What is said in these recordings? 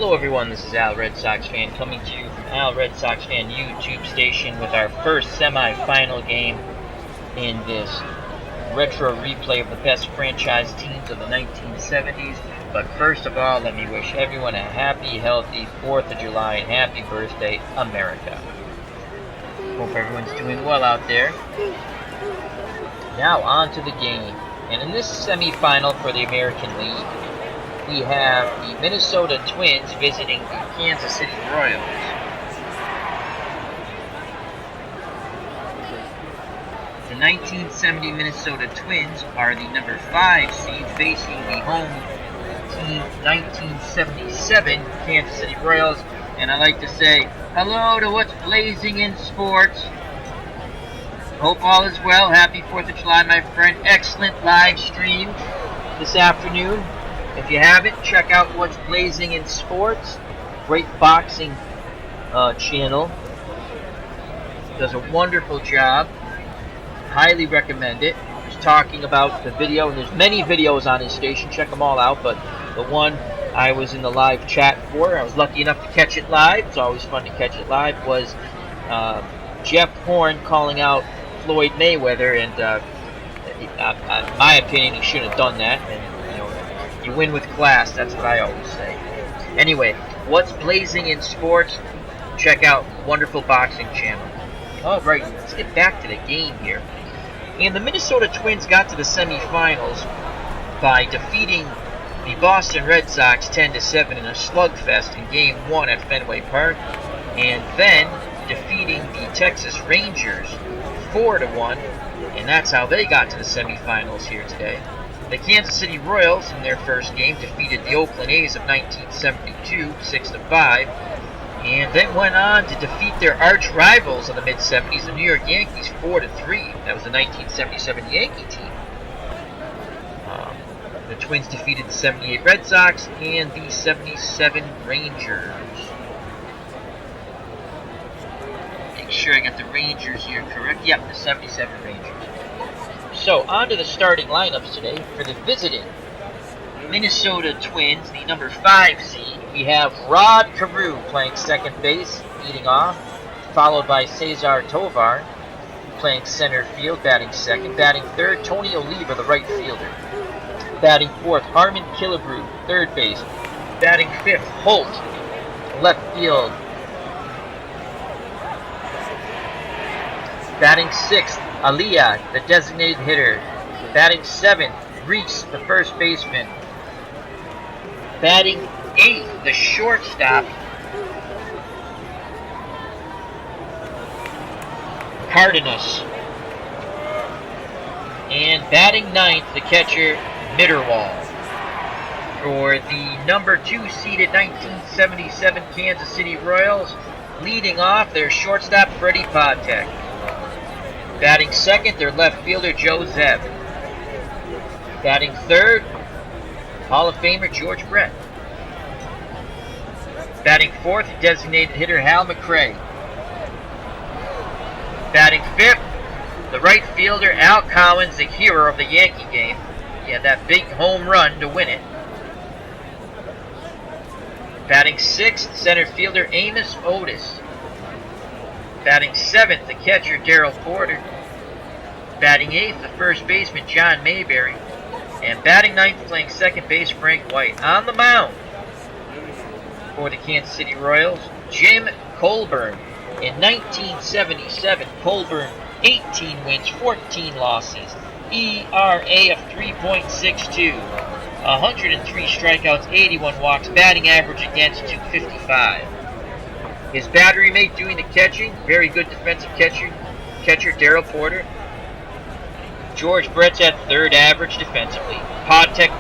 Hello everyone, this is Al Red Sox Fan coming to you from Al Red Sox Fan YouTube station with our first semifinal game in this retro replay of the best franchise teams of the 1970s. But first of all, let me wish everyone a happy, healthy 4th of July and happy birthday, America. Hope everyone's doing well out there. Now on to the game. And in this semifinal for the American League, we have the Minnesota Twins visiting the Kansas City Royals. The 1970 Minnesota Twins are the number 5 seed facing the home team 1977 Kansas City Royals. And I like to say hello to what's blazing in sports. Hope all is well. Happy 4th of July, my friend. Excellent live stream this afternoon. If you haven't, check out What's Blazing in Sports. Great boxing channel. Does a wonderful job. Highly recommend it. Just talking about the video, and there's many videos on his station. Check them all out. But the one I was in the live chat for, I was lucky enough to catch it live. It's always fun to catch it live. Was Jeff Horn calling out Floyd Mayweather, and in my opinion, he shouldn't have done that. And you win with class, that's what I always say. Anyway, What's Blazing in Sports? Check out wonderful boxing channel. Alright, let's get back to the game here. And the Minnesota Twins got to the semifinals by defeating the Boston Red Sox 10-7 in a slugfest in Game 1 at Fenway Park, and then defeating the Texas Rangers 4-1, and that's how they got to the semifinals here today. The Kansas City Royals, in their first game, defeated the Oakland A's of 1972 6-5, and then went on to defeat their arch rivals of the mid-70s, the New York Yankees, 4-3. That was the 1977 Yankee team. The Twins defeated the 78 Red Sox and the 77 Rangers. Make sure I got the Rangers here correct. Yep, the 77 Rangers. So, on to the starting lineups today. For the visiting Minnesota Twins, the number 5 seed, we have Rod Carew playing second base, leading off, followed by Cesar Tovar playing center field, batting second. Batting third, Tony Oliva, the right fielder. Batting fourth, Harmon Killebrew, third base. Batting fifth, Holt, left field. Batting sixth, Aliyah, the designated hitter. Batting seventh, Reese, the first baseman. Batting eighth, the shortstop, Cardenas. And batting ninth, the catcher, Mitterwald. For the number 2 seeded 1977 Kansas City Royals, leading off their shortstop, Freddie Patek. Batting second, their left fielder, Joe Zeb. Batting third, Hall of Famer George Brett. Batting fourth, designated hitter Hal McRae. Batting fifth, the right fielder Al Collins, the hero of the Yankee game. He had that big home run to win it. Batting sixth, center fielder Amos Otis. Batting seventh, the catcher Darrell Porter. Batting eighth, the first baseman John Mayberry. And batting ninth, playing second base, Frank White. On the mound for the Kansas City Royals, Jim Colburn. In 1977, Colburn, 18 wins, 14 losses. ERA of 3.62. 103 strikeouts, 81 walks, batting average against 255. His battery mate doing the catching, very good defensive catcher Darrell Porter. George Brett's at third average defensively. Patek,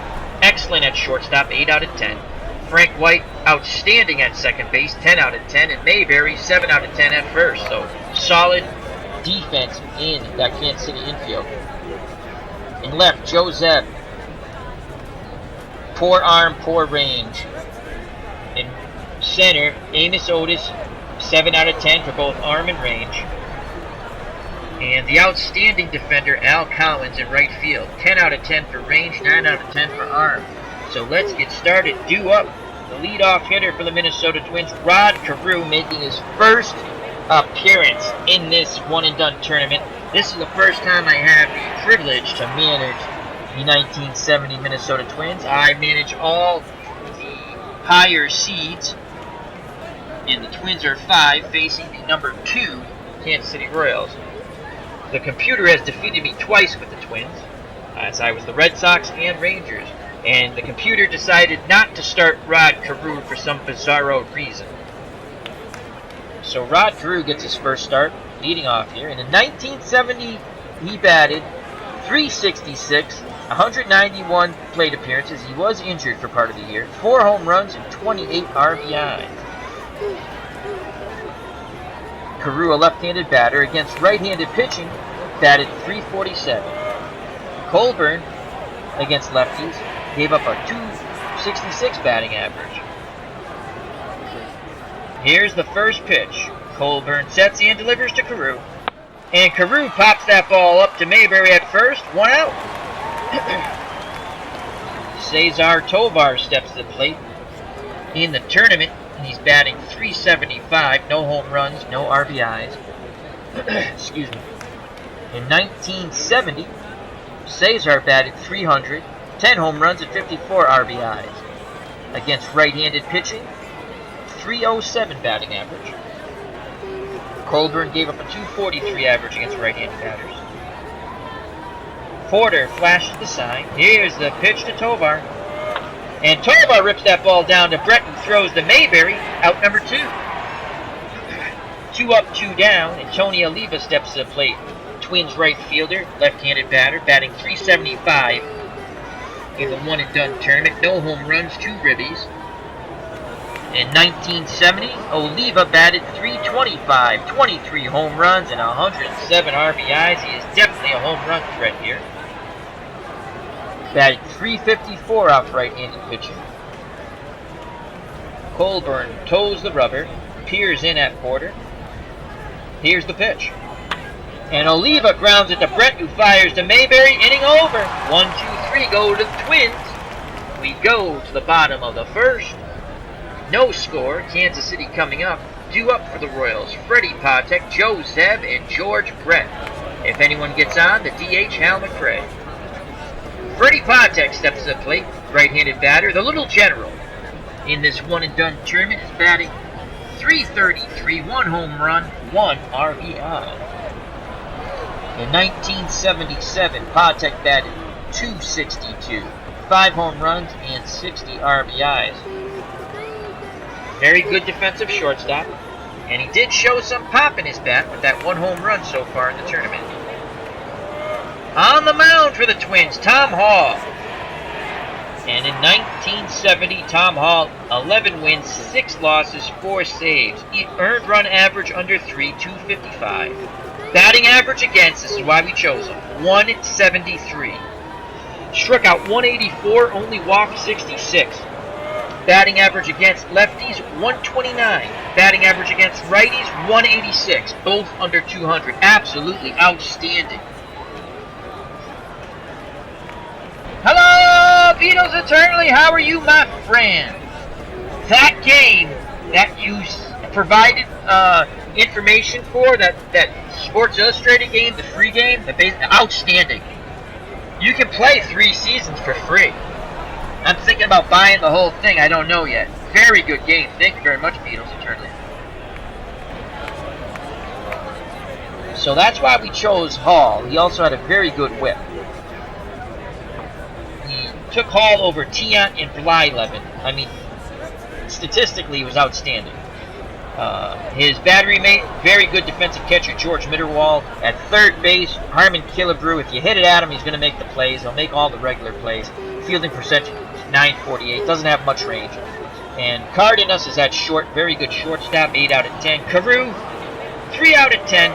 excellent at shortstop, 8 out of 10. Frank White, outstanding at second base, 10 out of 10. And Mayberry, 7 out of 10 at first. So, solid defense in that Kansas City infield. In left, Joe Zeb. Poor arm, poor range. In center, Amos Otis, 7 out of 10 for both arm and range. And the outstanding defender, Al Collins, in right field. 10 out of 10 for range, 9 out of 10 for arm. So let's get started. Due up The leadoff hitter for the Minnesota Twins, Rod Carew, making his first appearance in this one-and-done tournament. This is the first time I have the privilege to manage the 1970 Minnesota Twins. I manage all the higher seeds, and the Twins are 5, facing the number 2 Kansas City Royals. The computer has defeated me twice with the Twins, as I was the Red Sox and Rangers, and the computer decided not to start Rod Carew for some bizarro reason. So Rod Carew gets his first start, leading off here, and in 1970 he batted .366, 191 plate appearances. He was injured for part of the year, 4 home runs and 28 RBIs. Carew, a left-handed batter, against right-handed pitching, batted .347. Colburn, against lefties, gave up a .266 batting average. Here's the first pitch. Colburn sets and delivers to Carew. And Carew pops that ball up to Mayberry at first. 1 out. Cesar Tovar steps to the plate in the tournament. He's batting .375. No home runs, no RBIs. Excuse me. In 1970, Cesar batted .300. 10 home runs and 54 RBIs. Against right-handed pitching, .307 batting average. Colburn gave up a .243 average against right-handed batters. Porter flashes the sign. Here's the pitch to Tovar. And Tovar rips that ball down to Brett, who throws to Mayberry, out number 2. 2 up, 2 down, and Tony Oliva steps to the plate. Twins right fielder, left-handed batter, batting .375 in the one-and-done tournament. No home runs, 2 ribbies. In 1970, Oliva batted .325, 23 home runs and 107 RBIs. He is definitely a home run threat here. Batted .354 off right-handed pitching. Colburn toes the rubber, peers in at Porter. Here's the pitch. And Oliva grounds it to Brett, who fires to Mayberry. Inning over. 1, 2, 3 go to the Twins. We go to the bottom of the first. No score. Kansas City coming up. Due up for the Royals, Freddie Patek, Joe Zeb, and George Brett. If anyone gets on, the DH Hal McRae. Freddie Patek steps to the plate. Right-handed batter, the little general. In this one-and-done tournament is batting .333, 1 home run, 1 RBI. In 1977, Patek batted .262, 5 home runs and 60 RBIs. Very good defensive shortstop, and he did show some pop in his bat with that 1 home run so far in the tournament. On the mound for the Twins, Tom Hall. And in 1970, Tom Hall, 11 wins, 6 losses, 4 saves. Earned run average under 3, .255. Batting average against, this is why we chose him, .173. Struck out .184, only walked 66. Batting average against lefties, .129. Batting average against righties, .186. Both under 200. Absolutely outstanding. Hello, Beatles Eternally. How are you, my friend? That game that you provided information for, that Sports Illustrated game, the free game, outstanding. You can play 3 seasons for free. I'm thinking about buying the whole thing. I don't know yet. Very good game. Thank you very much, Beatles Eternally. So that's why we chose Hall. He also had a very good whip. He took Hall over Tiant and Blyleven. I mean, statistically, he was outstanding. His battery mate, very good defensive catcher, George Mitterwald. At third base, Harmon Killebrew. If you hit it at him, he's going to make the plays. He'll make all the regular plays. Fielding percentage, .948. Doesn't have much range. And Cardenas is at short. Very good shortstop, 8 out of 10. Carew, 3 out of 10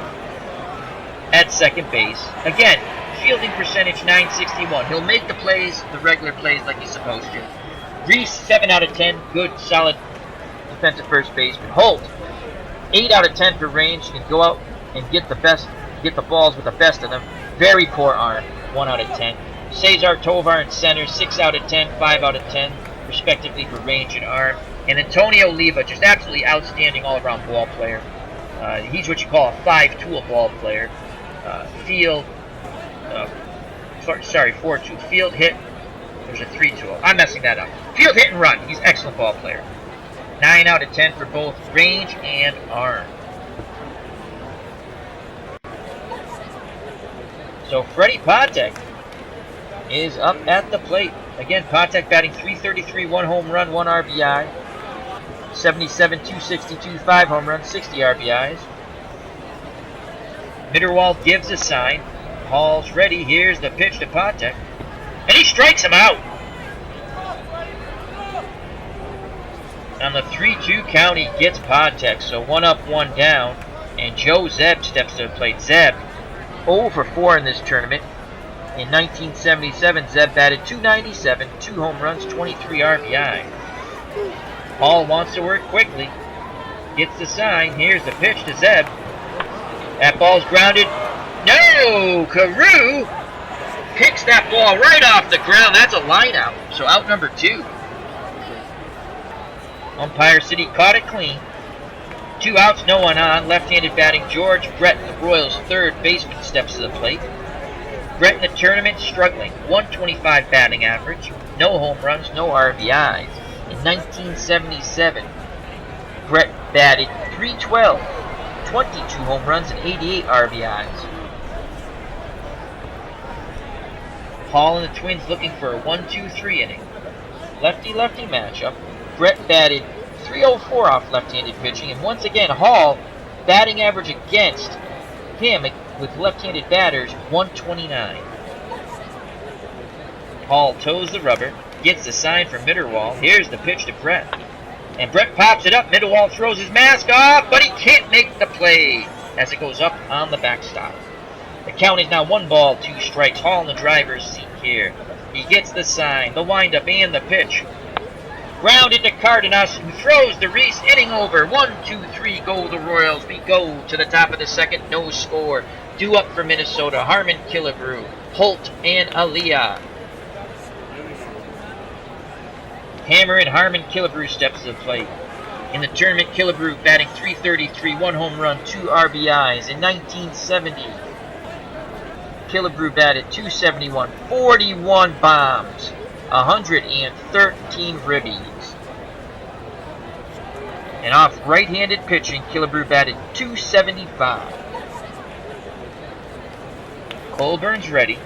at second base. Again, fielding percentage, .961. He'll make the plays, the regular plays like he's supposed to. Reese, 7 out of 10. Good, solid defensive first baseman. Holt, 8 out of 10 for range. Can go out and get the balls with the best of them. Very poor arm, 1 out of 10. Cesar Tovar in center, 6 out of 10, 5 out of 10, respectively for range and arm. And Antonio Leva, just absolutely outstanding all-around ball player. He's what you call a five-tool ball player. Four-tool. Field, hit. There's a three-tool. I'm messing that up. Field, hit, and run. He's an excellent ball player. 9 out of 10 for both range and arm. So Freddie Patek is up at the plate. Again, Patek batting .333, 1 home run, 1 RBI. 77, .262, 5 home runs, 60 RBIs. Mitterwald gives a sign. Hall's ready. Here's the pitch to Patek. And he strikes him out. On the 3-2 count, he gets Patek. So 1 up, 1 down. And Joe Zeb steps to the plate. Zeb 0 for 4 in this tournament. In 1977, Zeb batted .297, 2 home runs, 23 RBI. Hall wants to work quickly. Gets the sign. Here's the pitch to Zeb. That ball's grounded. No! Carew picks that ball right off the ground. That's a line out. So out number 2. Umpire City caught it clean. 2 outs, no one on. Left-handed batting George Brett, the Royals' third baseman, steps to the plate. Brett in the tournament struggling. .125 batting average. No home runs, no RBIs. In 1977, Brett batted .312, 22 home runs and 88 RBIs. Hall and the Twins looking for a 1-2-3 inning. Lefty-lefty matchup. Brett batted .304 off left-handed pitching, and once again Hall, batting average against him with left-handed batters, .129. Hall toes the rubber, gets the sign from Mitterwald. Here's the pitch to Brett. And Brett pops it up. Mitterwald throws his mask off, but he can't make the play as it goes up on the backstop. The count is now 1 ball, 2 strikes. Hall in the driver's seat here. He gets the sign, the windup, and the pitch. Grounded to Cardenas, who throws the Reese. Inning over. 1-2-3 go the Royals. We go to the top of the second. No score. Due up for Minnesota. Harmon, Killebrew, Holt, and Aliyah. Hammer and Harmon. Killebrew steps to the plate. In the tournament, Killebrew batting .333, 1 home run, 2 RBIs. In 1970, Killebrew batted .271, 41 bombs, 113 ribbies. And off right-handed pitching, Killebrew batted .275. Colburn's ready.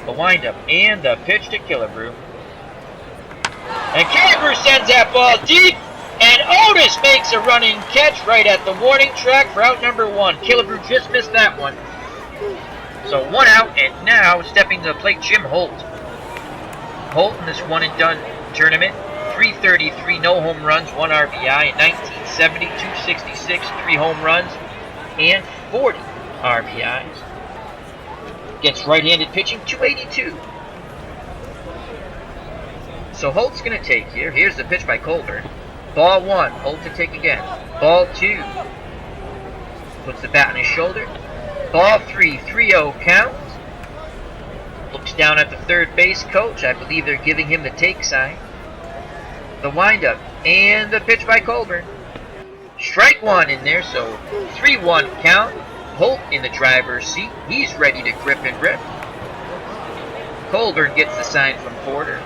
The windup and the pitch to Killebrew. And Killebrew sends that ball deep, and Otis makes a running catch right at the warning track for out number 1. Killebrew just missed that one. So 1 out, and now stepping to the plate, Jim Holt. Holt in this one-and-done tournament, .333, no home runs, 1 RBI. In 1970, .266, 3 home runs, and 40 RBIs. Against right-handed pitching, .282. So Holt's going to take here. Here's the pitch by Colburn. Ball 1, Holt to take again. Ball 2, puts the bat on his shoulder. Ball 3, 3-0 count. Looks down at the third base coach. I believe they're giving him the take sign. The windup and the pitch by Colburn. Strike 1 in there, so 3-1 count. Holt in the driver's seat. He's ready to grip and rip. Colburn gets the sign from Porter.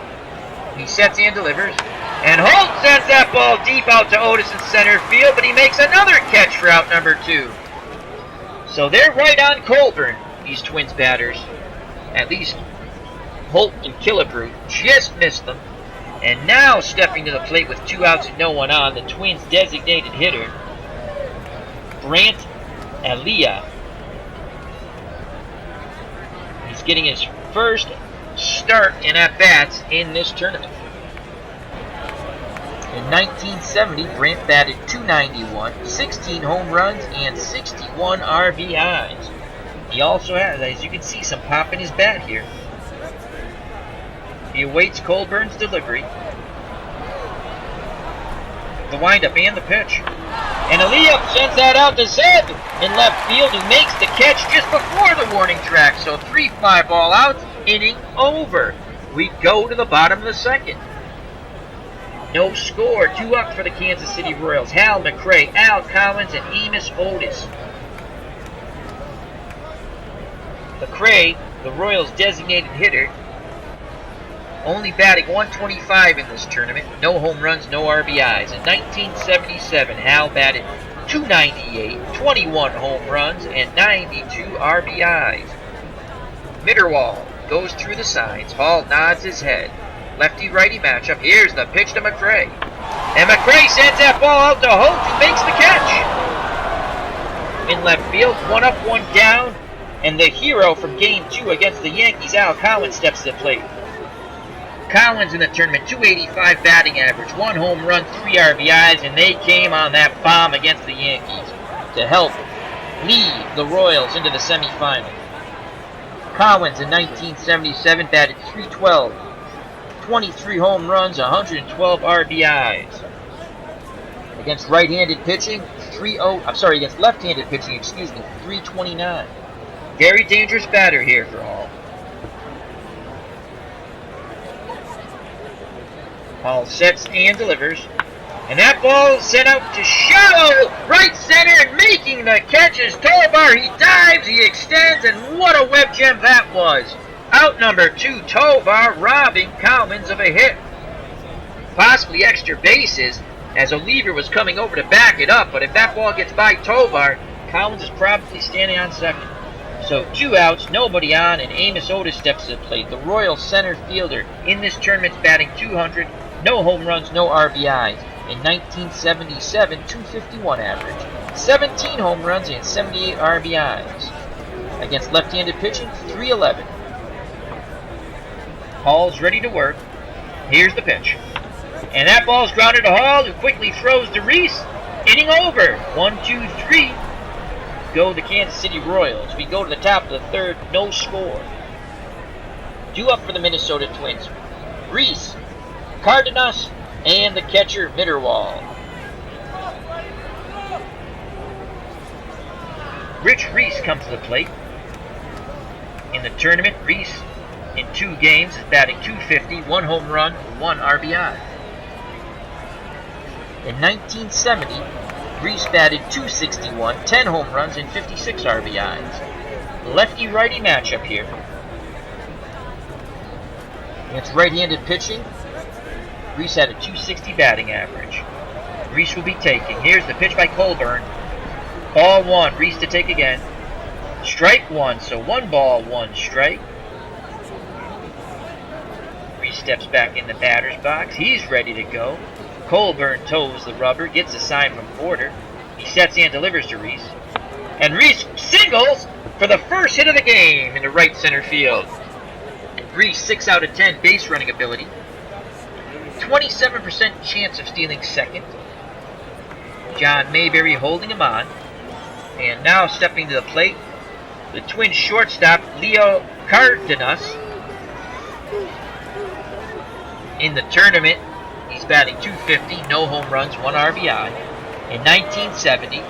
He sets and delivers. And Holt sends that ball deep out to Otis in center field, but he makes another catch for out number 2. So they're right on Colburn, these Twins batters. At least Holt and Killebrew just missed them. And now stepping to the plate with 2 outs and no one on, the Twins' designated hitter, Brant Aliyah. He's getting his first start in at-bats in this tournament. In 1970, Brant batted .291, 16 home runs, and 61 RBIs. He also has, as you can see, some pop in his bat here. He awaits Colburn's delivery. The windup and the pitch. And Aliyah sends that out to Zeb in left field, who makes the catch just before the warning track. So 3 fly ball outs, inning over. We go to the bottom of the second. No score. 2 up for the Kansas City Royals. Hal McRae, Al Collins, and Amos Otis. McRae, the Royals' designated hitter, only batting .125 in this tournament. No home runs, no RBIs. In 1977, Hal batted .298, 21 home runs, and 92 RBIs. Mitterwald goes through the signs. Hall nods his head. Lefty-righty matchup. Here's the pitch to McRae. And McRae sends that ball out to Holt, who makes the catch. In left field, 1 up, 1 down. And the hero from Game 2 against the Yankees, Al Collins, steps to the plate. Collins in the tournament, .285 batting average, 1 home run, 3 RBIs, and they came on that bomb against the Yankees to help lead the Royals into the semifinal. Collins in 1977 batted .312, 23 home runs, 112 RBIs. Against right-handed pitching, against left-handed pitching, .329. Very dangerous batter here for Hall. Hall sets and delivers. And that ball is sent out to shallow right center, and making the catch is Tovar. He dives, he extends, and what a web gem that was. Out number 2, Tovar robbing Collins of a hit. Possibly extra bases, as Oliver was coming over to back it up, but if that ball gets by Tovar, Collins is probably standing on second. So 2 outs, nobody on, and Amos Otis steps to the plate. The Royal center fielder in this tournament's batting .200, no home runs, no RBIs. In 1977, .251 average, 17 home runs and 78 RBIs. Against left-handed pitching, .311. Hall's ready to work. Here's the pitch. And that ball's grounded to Hall, who quickly throws to Reese. Inning over. 1, 2, 3. Go the Kansas City Royals. We go to the top of the third, no score. 2 up for the Minnesota Twins. Reese, Cardenas, and the catcher, Mitterwald. Rich Reese comes to the plate. In the tournament, Reese, in 2 games, is batting .250, 1 home run, 1 RBI. In 1970, Reese batted .261, 10 home runs, and 56 RBIs. Lefty-righty matchup here. Against right-handed pitching, Reese had a .260 batting average. Reese will be taking. Here's the pitch by Colburn. Ball 1, Reese to take again. Strike 1, so 1 ball, 1 strike. Reese steps back in the batter's box. He's ready to go. Colburn toes the rubber, gets a sign from Porter. He sets and delivers to Reese. And Reese singles for the first hit of the game into right center field. Reese, 6 out of 10 base running ability. 27% chance of stealing second. John Mayberry holding him on. And now stepping to the plate, the Twins shortstop, Leo Cardenas. In the tournament, he's batting .250, no home runs, 1 RBI. In 1970,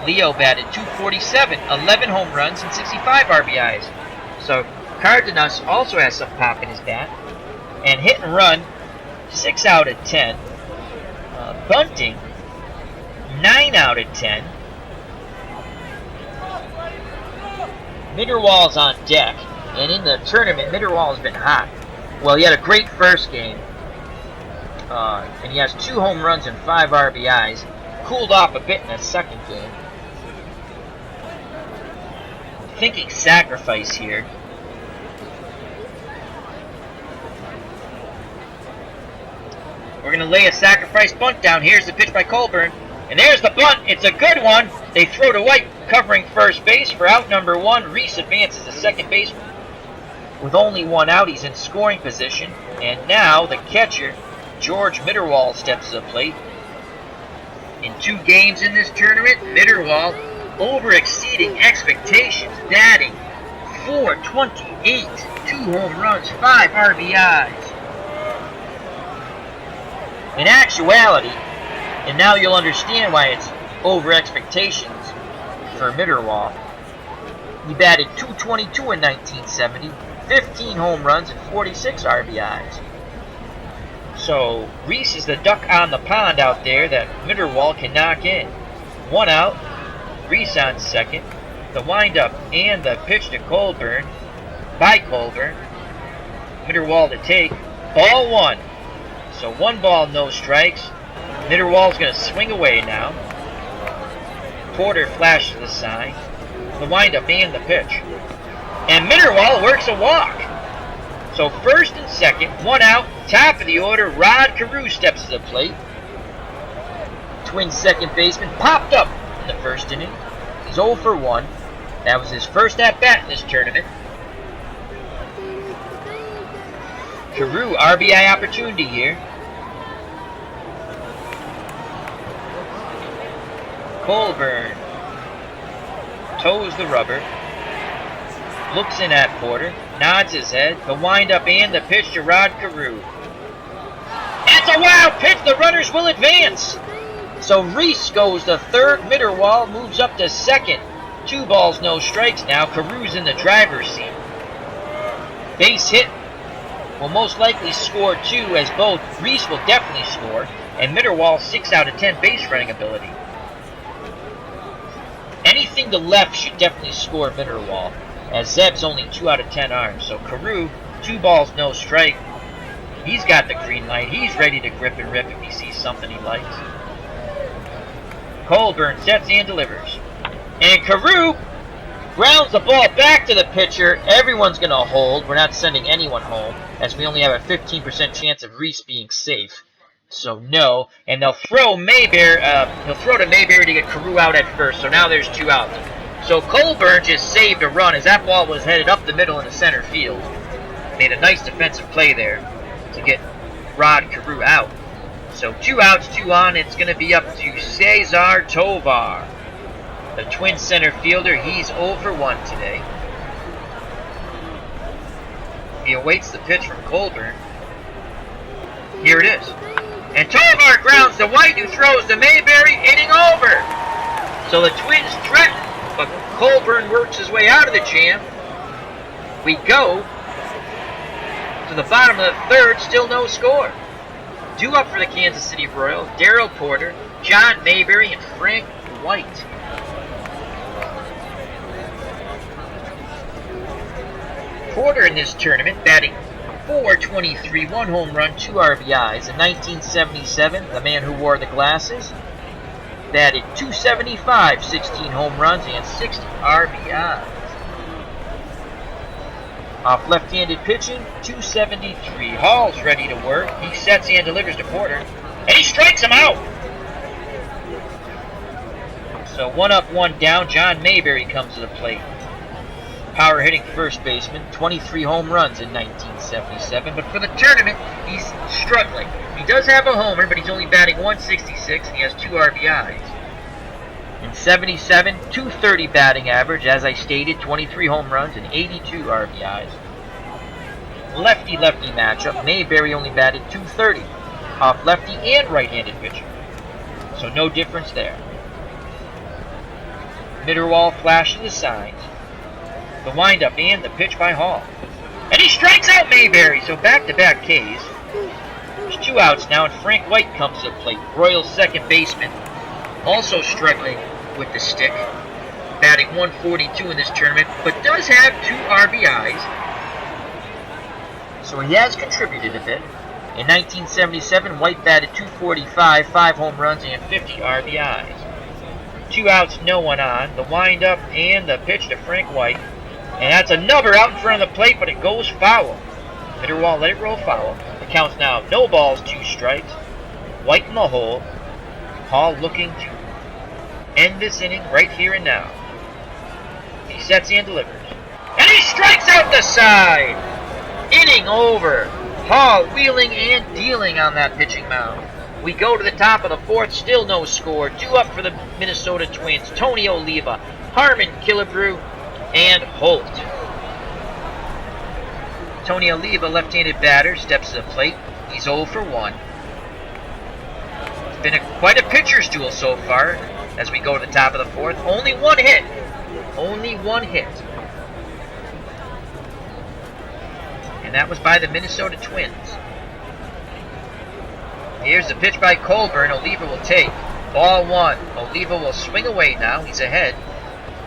Leo batted .247, 11 home runs, and 65 RBIs. So Cardenas also has some pop in his bat. And hit and run, 6 out of 10. Bunting, 9 out of 10. Mitterwald's on deck. And in the tournament, Mitterwald's been hot. Well, he had a great first game. And he has 2 home runs and 5 RBIs. Cooled off a bit in the second game. Thinking sacrifice here. We're going to lay a sacrifice bunt down. Here's the pitch by Colburn. And there's the bunt. It's a good one. They throw to White, covering first base for out number 1. Reese advances to second base. With only 1 out, he's in scoring position. And now the catcher, George Mitterwald, steps to the plate. In 2 games in this tournament, Mitterwald over-exceeding expectations, batting .428, 2 home runs, 5 RBIs. In actuality, and now you'll understand why it's over expectations for Mitterwald, he batted .222 in 1970, 15 home runs and 46 RBIs. So Reese is the duck on the pond out there that Mitterwald can knock in. 1 out. Reese on second. The windup and the pitch to Colburn. By Colburn. Mitterwald to take. Ball 1. So 1 ball, no strikes. Mitterwald's going to swing away now. Porter flashes the sign. The windup and the pitch. And Mitterwald works a walk. So first and second, 1 out, top of the order, Rod Carew steps to the plate. Twins second baseman popped up in the first inning. He's 0 for 1. That was his first at-bat in this tournament. Carew, RBI opportunity here. Colburn toes the rubber. Looks in at Porter. Nods his head. The windup and the pitch to Rod Carew. That's a wild pitch. The runners will advance. So Reese goes to third. Mitterwald moves up to second. 2 balls, no strikes now. Carew's in the driver's seat. Base hit will most likely score 2, as both Reese will definitely score, and Mitterwald's 6 out of 10 base running ability. Anything to left should definitely score Mitterwald, as Zeb's only 2 out of 10 arms. So Carew, 2 balls, no strike. He's got the green light. He's ready to grip and rip if he sees something he likes. Colburn sets and delivers. And Carew grounds the ball back to the pitcher. Everyone's going to hold. We're not sending anyone home, as we only have a 15% chance of Reese being safe. So no, and they'll throw Mayberry. He'll throw to Mayberry to get Carew out at first. So now there's 2 outs. So Colburn just saved a run as that ball was headed up the middle into center field. Made a nice defensive play there to get Rod Carew out. So 2 outs, 2 on. It's going to be up to Cesar Tovar, the Twins center fielder. He's 0 for 1 today. He awaits the pitch from Colburn. Here it is. And Tovar grounds to White, who throws to Mayberry, inning over. So the Twins threaten, but Colburn works his way out of the jam. We go to the bottom of the third, still no score. 2 up for the Kansas City Royals, Darrell Porter, John Mayberry, and Frank White. Porter in this tournament batting .423, 1 home run, 2 RBIs. In 1977, the man who wore the glasses batted .275, 16 home runs, and 60 RBIs. Off left-handed pitching, .273. Hall's ready to work. He sets and delivers to Porter, and he strikes him out. So 1 up, 1 down. John Mayberry comes to the plate. Power hitting first baseman, 23 home runs in 1977, but for the tournament, he's struggling. He does have a homer, but he's only batting .166, and he has 2 RBIs. In 77, .230 batting average, as I stated, 23 home runs and 82 RBIs. Lefty-lefty matchup, Mayberry only batted .230, off lefty and right-handed pitcher. So no difference there. Mitterwald flashes the signs. The windup and the pitch by Hall. And he strikes out Mayberry, so back-to-back Ks. There's 2 outs now, and Frank White comes to the plate. Royals second baseman, also struggling with the stick. Batting .142 in this tournament, but does have 2 RBIs. So he has contributed a bit. In 1977, White batted .245, 5 home runs, and 50 RBIs. 2 outs, no one on. The windup and the pitch to Frank White. And that's another out in front of the plate, but it goes foul. Mitterwald let it roll foul. The count's now no balls, 2 strikes. White in the hole. Hall looking to end this inning right here and now. He sets and delivers. And he strikes out the side! Inning over. Hall wheeling and dealing on that pitching mound. We go to the top of the 4th, still no score. 2 up for the Minnesota Twins. Tony Oliva, Harmon Killebrew, and Holt. Tony Oliva, left-handed batter, steps to the plate. He's 0 for 1. It's been quite a pitcher's duel so far as we go to the top of the 4th. Only 1 hit. Only 1 hit. And that was by the Minnesota Twins. Here's the pitch by Colburn. Oliva will take. Ball one. Oliva will swing away now. He's ahead.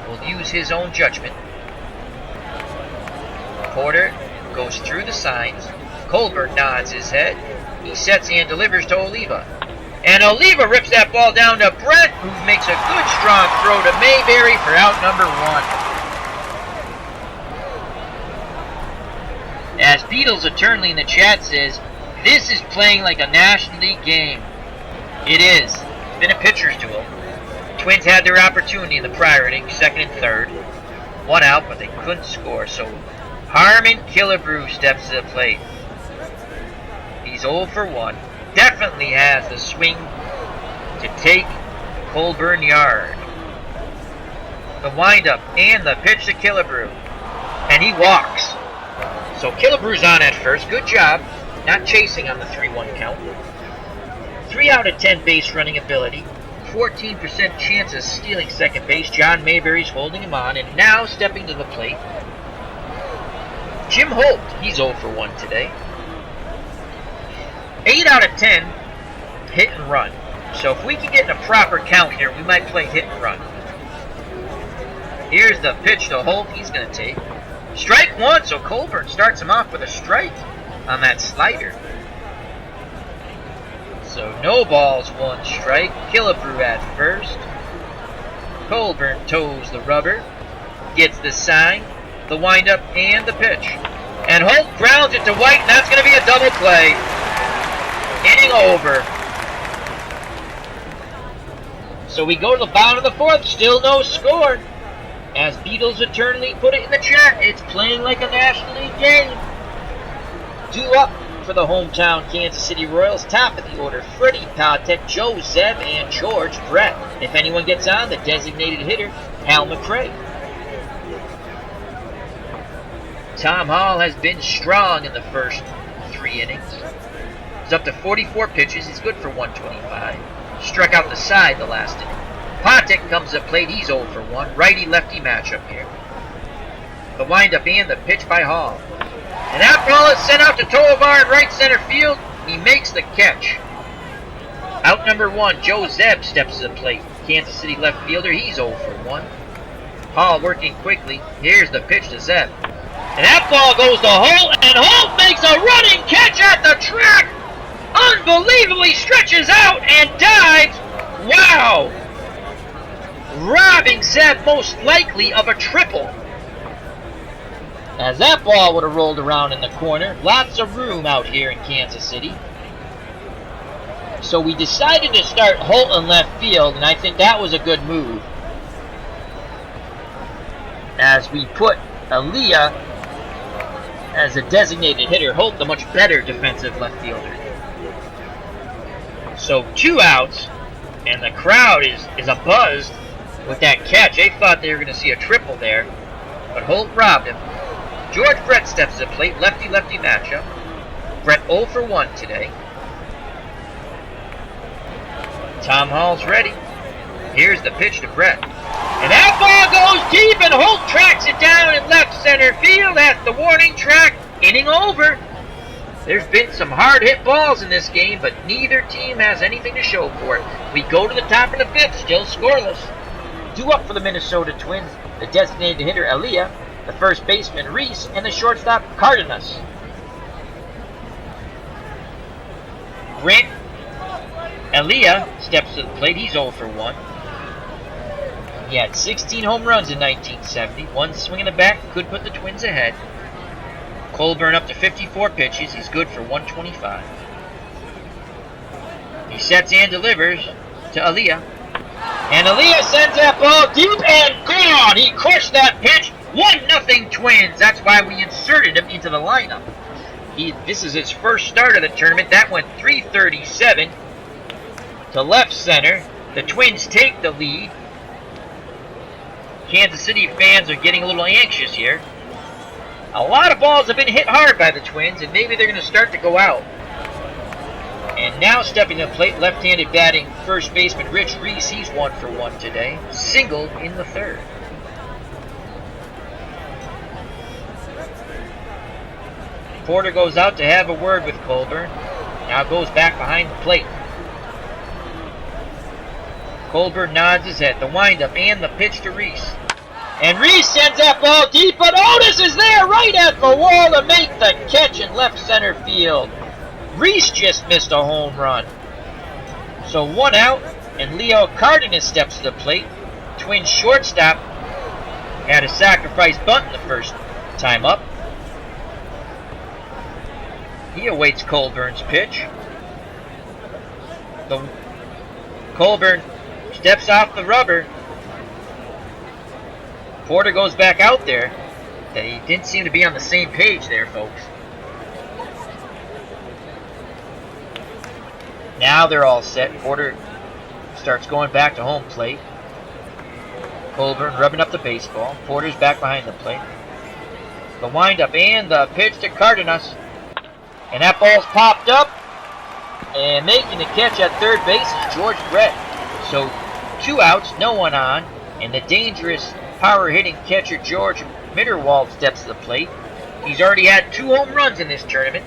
Will use his own judgment. Porter goes through the signs. Colburn nods his head. He sets and delivers to Oliva. And Oliva rips that ball down to Brett, who makes a good strong throw to Mayberry for out number one. As Beatles Eternally in the chat says, this is playing like a National League game. It is. It's been a pitcher's duel. Twins had their opportunity in the prior inning, second and third. One out, but they couldn't score, so Harmon Killebrew steps to the plate. He's 0 for 1. Definitely has the swing to take Colburn yard. The windup and the pitch to Killebrew. And he walks. So Killebrew's on at first. Good job. Not chasing on the 3-1 count. 3 out of 10 base running ability. 14% chance of stealing second base. John Mayberry's holding him on. And now stepping to the plate, Jim Holt. He's 0 for 1 today. 8 out of 10 hit and run. So if we can get in a proper count here, we might play hit and run. Here's the pitch to Holt. He's going to take. Strike one, so Colburn starts him off with a strike on that slider. So no balls, 1 strike. Killebrew at first. Colburn toes the rubber. Gets the sign, the windup, and the pitch. And Holt grounds it to White, and that's going to be a double play. Inning over. So we go to the bottom of the 4th, still no score. As Beatles Eternally put it in the chat, it's playing like a National League game. 2 up for the hometown Kansas City Royals. Top of the order, Freddie Patek, Joe Zeb, and George Brett. If anyone gets on, the designated hitter, Hal McRae. Tom Hall has been strong in the first 3 innings. He's up to 44 pitches. He's good for 125. Struck out the side the last inning. Patek comes to plate. He's 0 for 1. Righty-lefty matchup here. The windup and the pitch by Hall. And that ball is sent out to Tovar in right center field. He makes the catch. Out number 1, Joe Zeb steps to the plate. Kansas City left fielder. He's 0 for 1. Hall working quickly. Here's the pitch to Zeb. And that ball goes to Holt, and Holt makes a running catch at the track. Unbelievably stretches out and dives. Wow! Robbing Zeb most likely of a triple. As that ball would have rolled around in the corner. Lots of room out here in Kansas City. So we decided to start Holt in left field, and I think that was a good move. As we put Aaliyah as a designated hitter, Holt the much better defensive left fielder. So 2 outs, and the crowd is abuzz with that catch. They thought they were going to see a triple there, but Holt robbed him. George Brett steps to the plate, lefty-lefty matchup. Brett 0 for 1 today. Tom Hall's ready. Here's the pitch to Brett. And that ball goes deep, and Holt tracks it down in left center field at the warning track. Inning over. There's been some hard-hit balls in this game, but neither team has anything to show for it. We go to the top of the 5th, still scoreless. 2 up for the Minnesota Twins, the designated hitter Aaliyah, the first baseman Reese, and the shortstop Cardenas. Grant Aaliyah steps to the plate. He's 0 for 1. He had 16 home runs in 1970. 1 swing in the bat could put the Twins ahead. Colburn up to 54 pitches. He's good for 125. He sets and delivers to Aaliyah. And Aaliyah sends that ball deep and gone. He crushed that pitch. 1-0 Twins. That's why we inserted him into the lineup. This is his first start of the tournament. That went 337 to left center. The Twins take the lead. Kansas City fans are getting a little anxious here. A lot of balls have been hit hard by the Twins, and maybe they're going to start to go out. And now stepping to the plate, left-handed batting first baseman Rich Reese. He's 1 for 1 today. Singled in the 3rd. Porter goes out to have a word with Colburn. Now goes back behind the plate. Colburn nods his head. The windup and the pitch to Reese. And Reese sends that ball deep, but Otis is there right at the wall to make the catch in left center field. Reese just missed a home run. So 1 out, and Leo Cardenas steps to the plate. Twins shortstop had a sacrifice bunt in the first time up. He awaits Colburn's pitch. Colburn steps off the rubber. Porter goes back out there. They didn't seem to be on the same page there, folks. Now they're all set. Porter starts going back to home plate. Colburn rubbing up the baseball. Porter's back behind the plate. The windup and the pitch to Cardenas. And that ball's popped up. And making the catch at third base is George Brett. So 2 outs, no one on. And the dangerous power-hitting catcher George Mitterwald steps to the plate. He's already had 2 home runs in this tournament.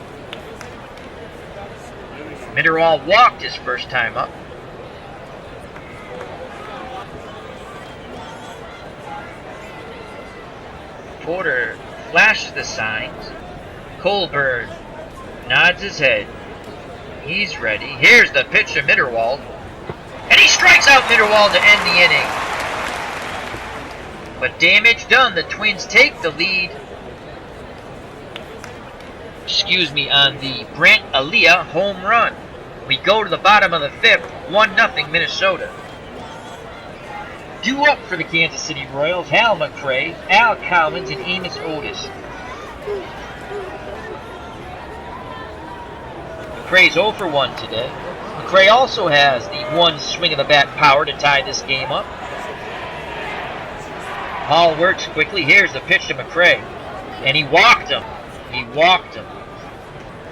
Mitterwald walked his first time up. Porter flashes the signs. Colburn nods his head. He's ready. Here's the pitch to Mitterwald. And he strikes out Mitterwald to end the inning. But damage done. The Twins take the lead. On the Brant Aliyah home run. We go to the bottom of the 5th. 1-0 Minnesota. Due up for the Kansas City Royals, Hal McRae, Al Collins, and Amos Otis. McRae's 0 for 1 today. McRae also has the 1 swing of the bat power to tie this game up. Hall works quickly. Here's the pitch to McRae. And he walked him.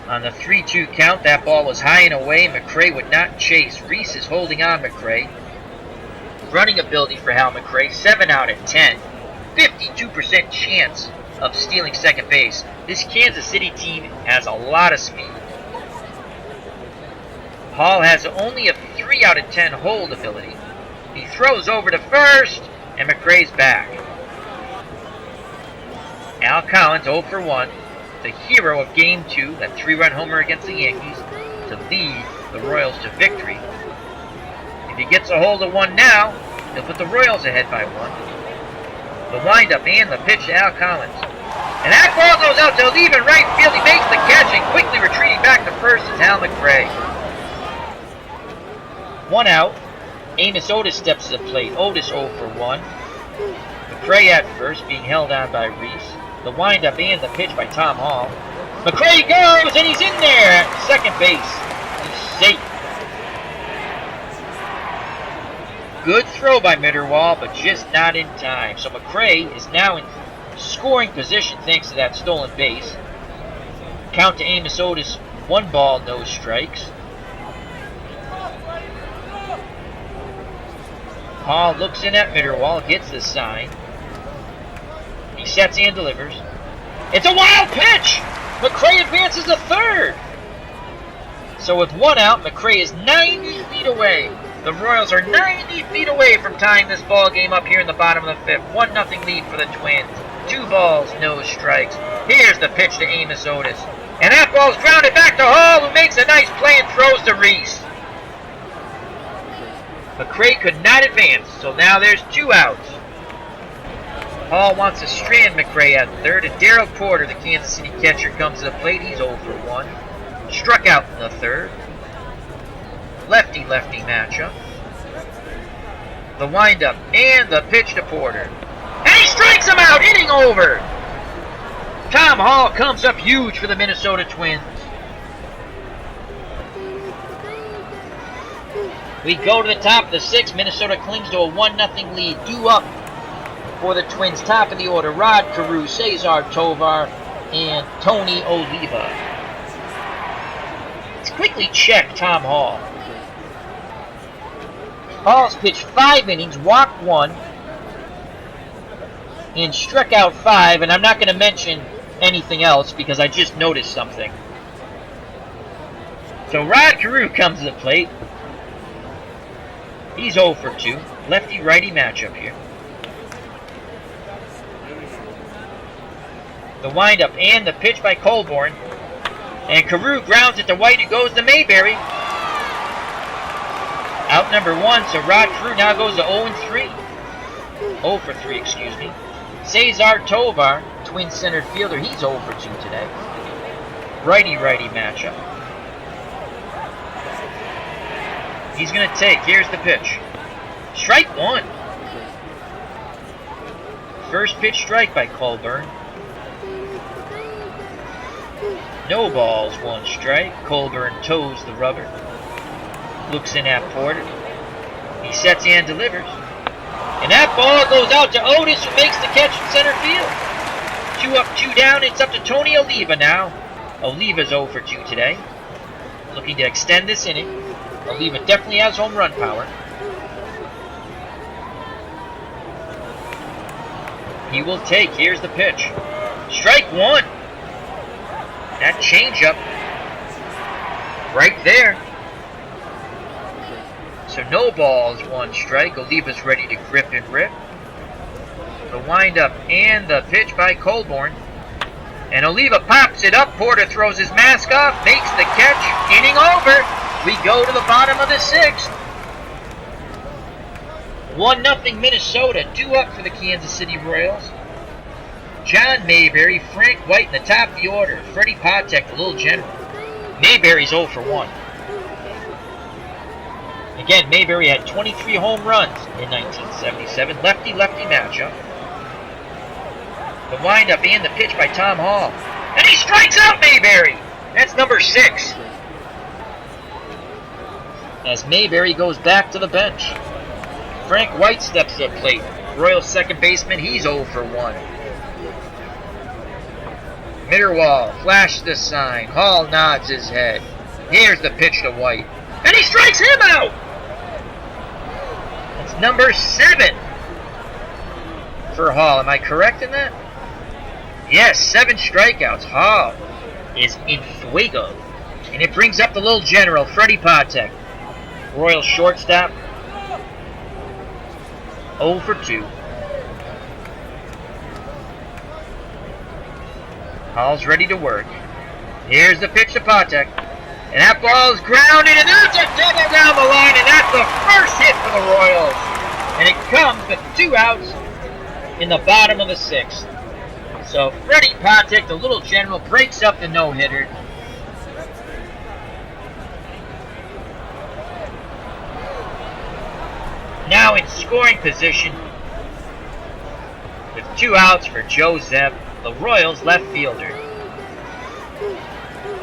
On the 3-2 count, that ball was high and away. McRae would not chase. Reese is holding on McRae. Running ability for Hal McRae, 7 out of 10. 52% chance of stealing second base. This Kansas City team has a lot of speed. Hall has only a 3 out of 10 hold ability. He throws over to first, and McRae's back. Al Collins 0 for 1. The hero of Game 2, that 3-run homer against the Yankees, to lead the Royals to victory. If he gets a hold of 1 now, he'll put the Royals ahead by 1. The windup and the pitch to Al Collins. And that ball goes out to leave in right field. He makes the catch and quickly retreating back to first is Hal McRae. 1 out. Amos Otis steps to the plate. Otis 0 for 1. McRae at first, being held on by Reese. The windup and the pitch by Tom Hall. McRae goes, and he's in there at second base. He's safe. Good throw by Mitterwald, but just not in time. So McRae is now in scoring position thanks to that stolen base. Count to Amos Otis, 1 ball, no strikes. Hall looks in at Mitterwald, gets the sign. He sets and delivers. It's a wild pitch! McRae advances to third. So with 1 out, McRae is 90 feet away. The Royals are 90 feet away from tying this ball game up here in the bottom of the 5th. 1-0 lead for the Twins. 2 balls, no strikes. Here's the pitch to Amos Otis. And that ball's grounded back to Hall, who makes a nice play and throws to Reese. McRae could not advance, so now there's 2 outs. Hall wants to strand McRae at third, and Darryl Porter, the Kansas City catcher, comes to the plate. He's 0 for 1. Struck out in the 3rd. Lefty-lefty matchup. The windup and the pitch to Porter. And he strikes him out, inning over! Tom Hall comes up huge for the Minnesota Twins. We go to the top of the 6th. Minnesota clings to a 1-0 lead. Due up for the Twins, top of the order, Rod Carew, Cesar Tovar, and Tony Oliva. Let's quickly check Tom Hall. Hall's pitched 5 innings, walked 1, and struck out 5, and I'm not going to mention anything else because I just noticed something. So Rod Carew comes to the plate. He's 0 for 2. Lefty-righty matchup here. The windup and the pitch by Colborn. And Carew grounds it to White. It goes to Mayberry. Out number 1, so Rod Carew now goes to 0-3. 0 for 3, excuse me. Cesar Tovar, Twin center fielder, he's 0 for 2 today. Righty-righty matchup. He's going to take. Here's the pitch. Strike 1. First pitch strike by Colburn. No balls, 1 strike. Colburn toes the rubber. Looks in at Porter. He sets and delivers. And that ball goes out to Otis, who makes the catch in center field. 2 up, 2 down. It's up to Tony Oliva now. Oliva's 0 for 2 today. Looking to extend this inning. Oliva definitely has home run power. He will take. Here's the pitch. Strike 1. That changeup right there. So no balls, 1 strike. Oliva's ready to grip and rip. The windup and the pitch by Colborn. And Oliva pops it up. Porter throws his mask off, makes the catch. Inning over. We go to the bottom of the 6th. 1-0 Minnesota. 2 up for the Kansas City Royals. John Mayberry, Frank White in the top of the order. Freddie Patek, the little general. Mayberry's 0 for 1. Again, Mayberry had 23 home runs in 1977. Lefty-lefty matchup. The windup and the pitch by Tom Hall. And he strikes out Mayberry! That's number 6. As Mayberry goes back to the bench. Frank White steps to the plate. Royals second baseman, he's 0 for 1. Mitterwall flashes the sign. Hall nods his head. Here's the pitch to White. And he strikes him out! That's number 7 for Hall. Am I correct in that? Yes, 7 strikeouts. Hall is in fuego. And it brings up the little general, Freddie Patek. Royal shortstop. 0 for 2. Hall's ready to work. Here's the pitch to Patek. And that ball is grounded, and that's a double down the line, and that's the first hit for the Royals. And it comes with 2 outs in the bottom of the 6th. So Freddie Patek, the little general, breaks up the no-hitter. Now in scoring position with 2 outs for Joe Zeb, the Royals left fielder.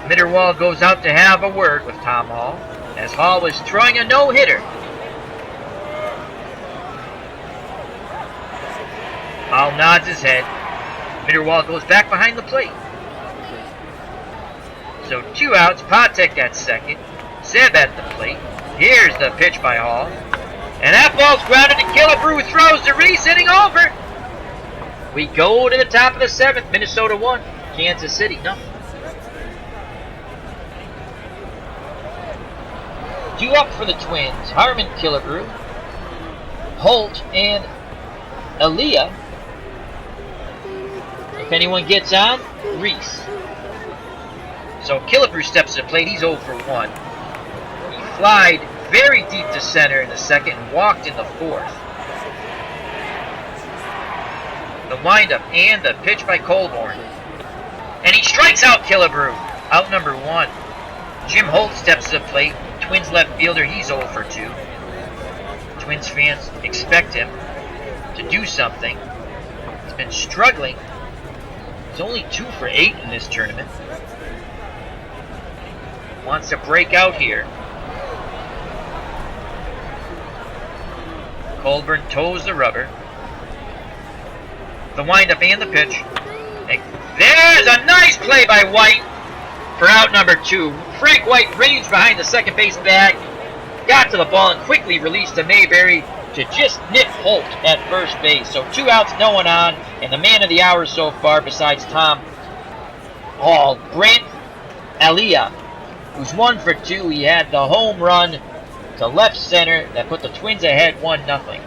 Mitterwall goes out to have a word with Tom Hall, as Hall was throwing a no-hitter. Hall nods his head. Mitterwall goes back behind the plate. So 2 outs, Patek at second, Zeb at the plate. Here's the pitch by Hall. And that ball's grounded to Killebrew, throws to Reese, inning over. We go to the top of the 7th. Minnesota 1, Kansas City 0. 2 up for the Twins. Harmon, Killebrew, Holt, and Aaliyah. If anyone gets on, Reese. So Killebrew steps to the plate. He's 0 for 1. He flied very deep to center in the 2nd and walked in the 4th. The windup and the pitch by Colborn. And he strikes out Killebrew. Out number 1. Jim Holt steps to the plate. Twins left fielder, he's 0 for 2. Twins fans expect him to do something. He's been struggling. He's only 2 for 8 in this tournament. Wants to break out here. Colburn toes the rubber. The windup and the pitch. And there's a nice play by White for out number 2. Frank White ranged behind the second base bag, got to the ball and quickly released to Mayberry to just nip Holt at first base. So 2 outs, no one on, and the man of the hour so far besides Tom Hall, Grant Aaliyah, who's 1 for 2. He had the home run to left center that put the Twins ahead 1-0.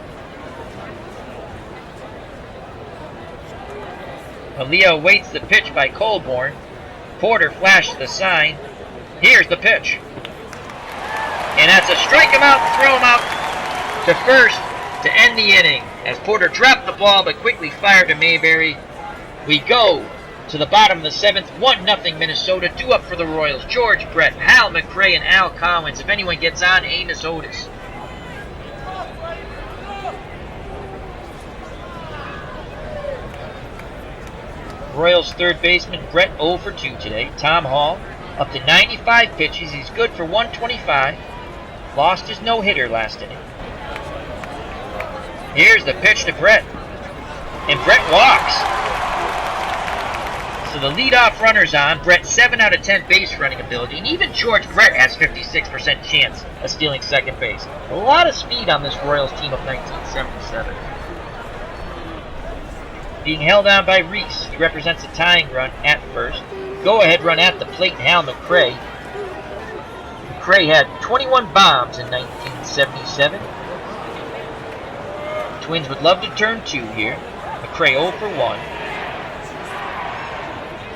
Aaliyah waits the pitch by Colborn. Porter flashes the sign. Here's the pitch. And that's a strike him out, throw him out to first to end the inning. As Porter dropped the ball but quickly fired to Mayberry. We go to the bottom of the 7th, 1-0 Minnesota. 2 up for the Royals. George Brett, Hal McRae, and Al Collins. If anyone gets on, Amos Otis. Royals third baseman Brett 0 for 2 today. Tom Hall up to 95 pitches. He's good for 125. Lost his no-hitter last inning. Here's the pitch to Brett. And Brett walks. So the leadoff runner's on. Brett 7 out of 10 base running ability. And even George Brett has 56% chance of stealing second base. A lot of speed on this Royals team of 1977. Being held on by Reese. He represents a tying run at first. Go-ahead run at the plate, and Hal McRae. McRae had 21 bombs in 1977. The Twins would love to turn 2 here. McRae 0 for 1.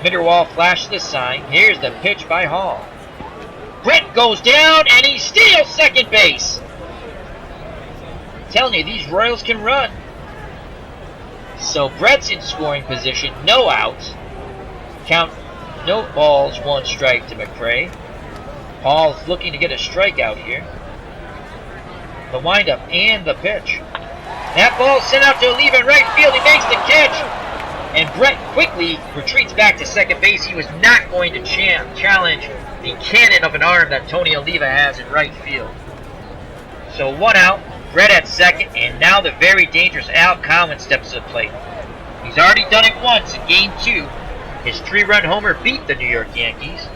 Mitterwald flashed the sign. Here's the pitch by Hall. Brett goes down, and he steals second base. I'm telling you, these Royals can run. So Brett's in scoring position, no outs. Count no balls, 1 strike to McRae. Hall's looking to get a strikeout here. The windup and the pitch. That ball sent out to Oliva in right field. He makes the catch. And Brett quickly retreats back to second base. He was not going to challenge the cannon of an arm that Tony Oliva has in right field. So 1 out. Brett at second, and now the very dangerous Al Collins steps to the plate. He's already done it once in Game 2. His 3-run homer beat the New York Yankees.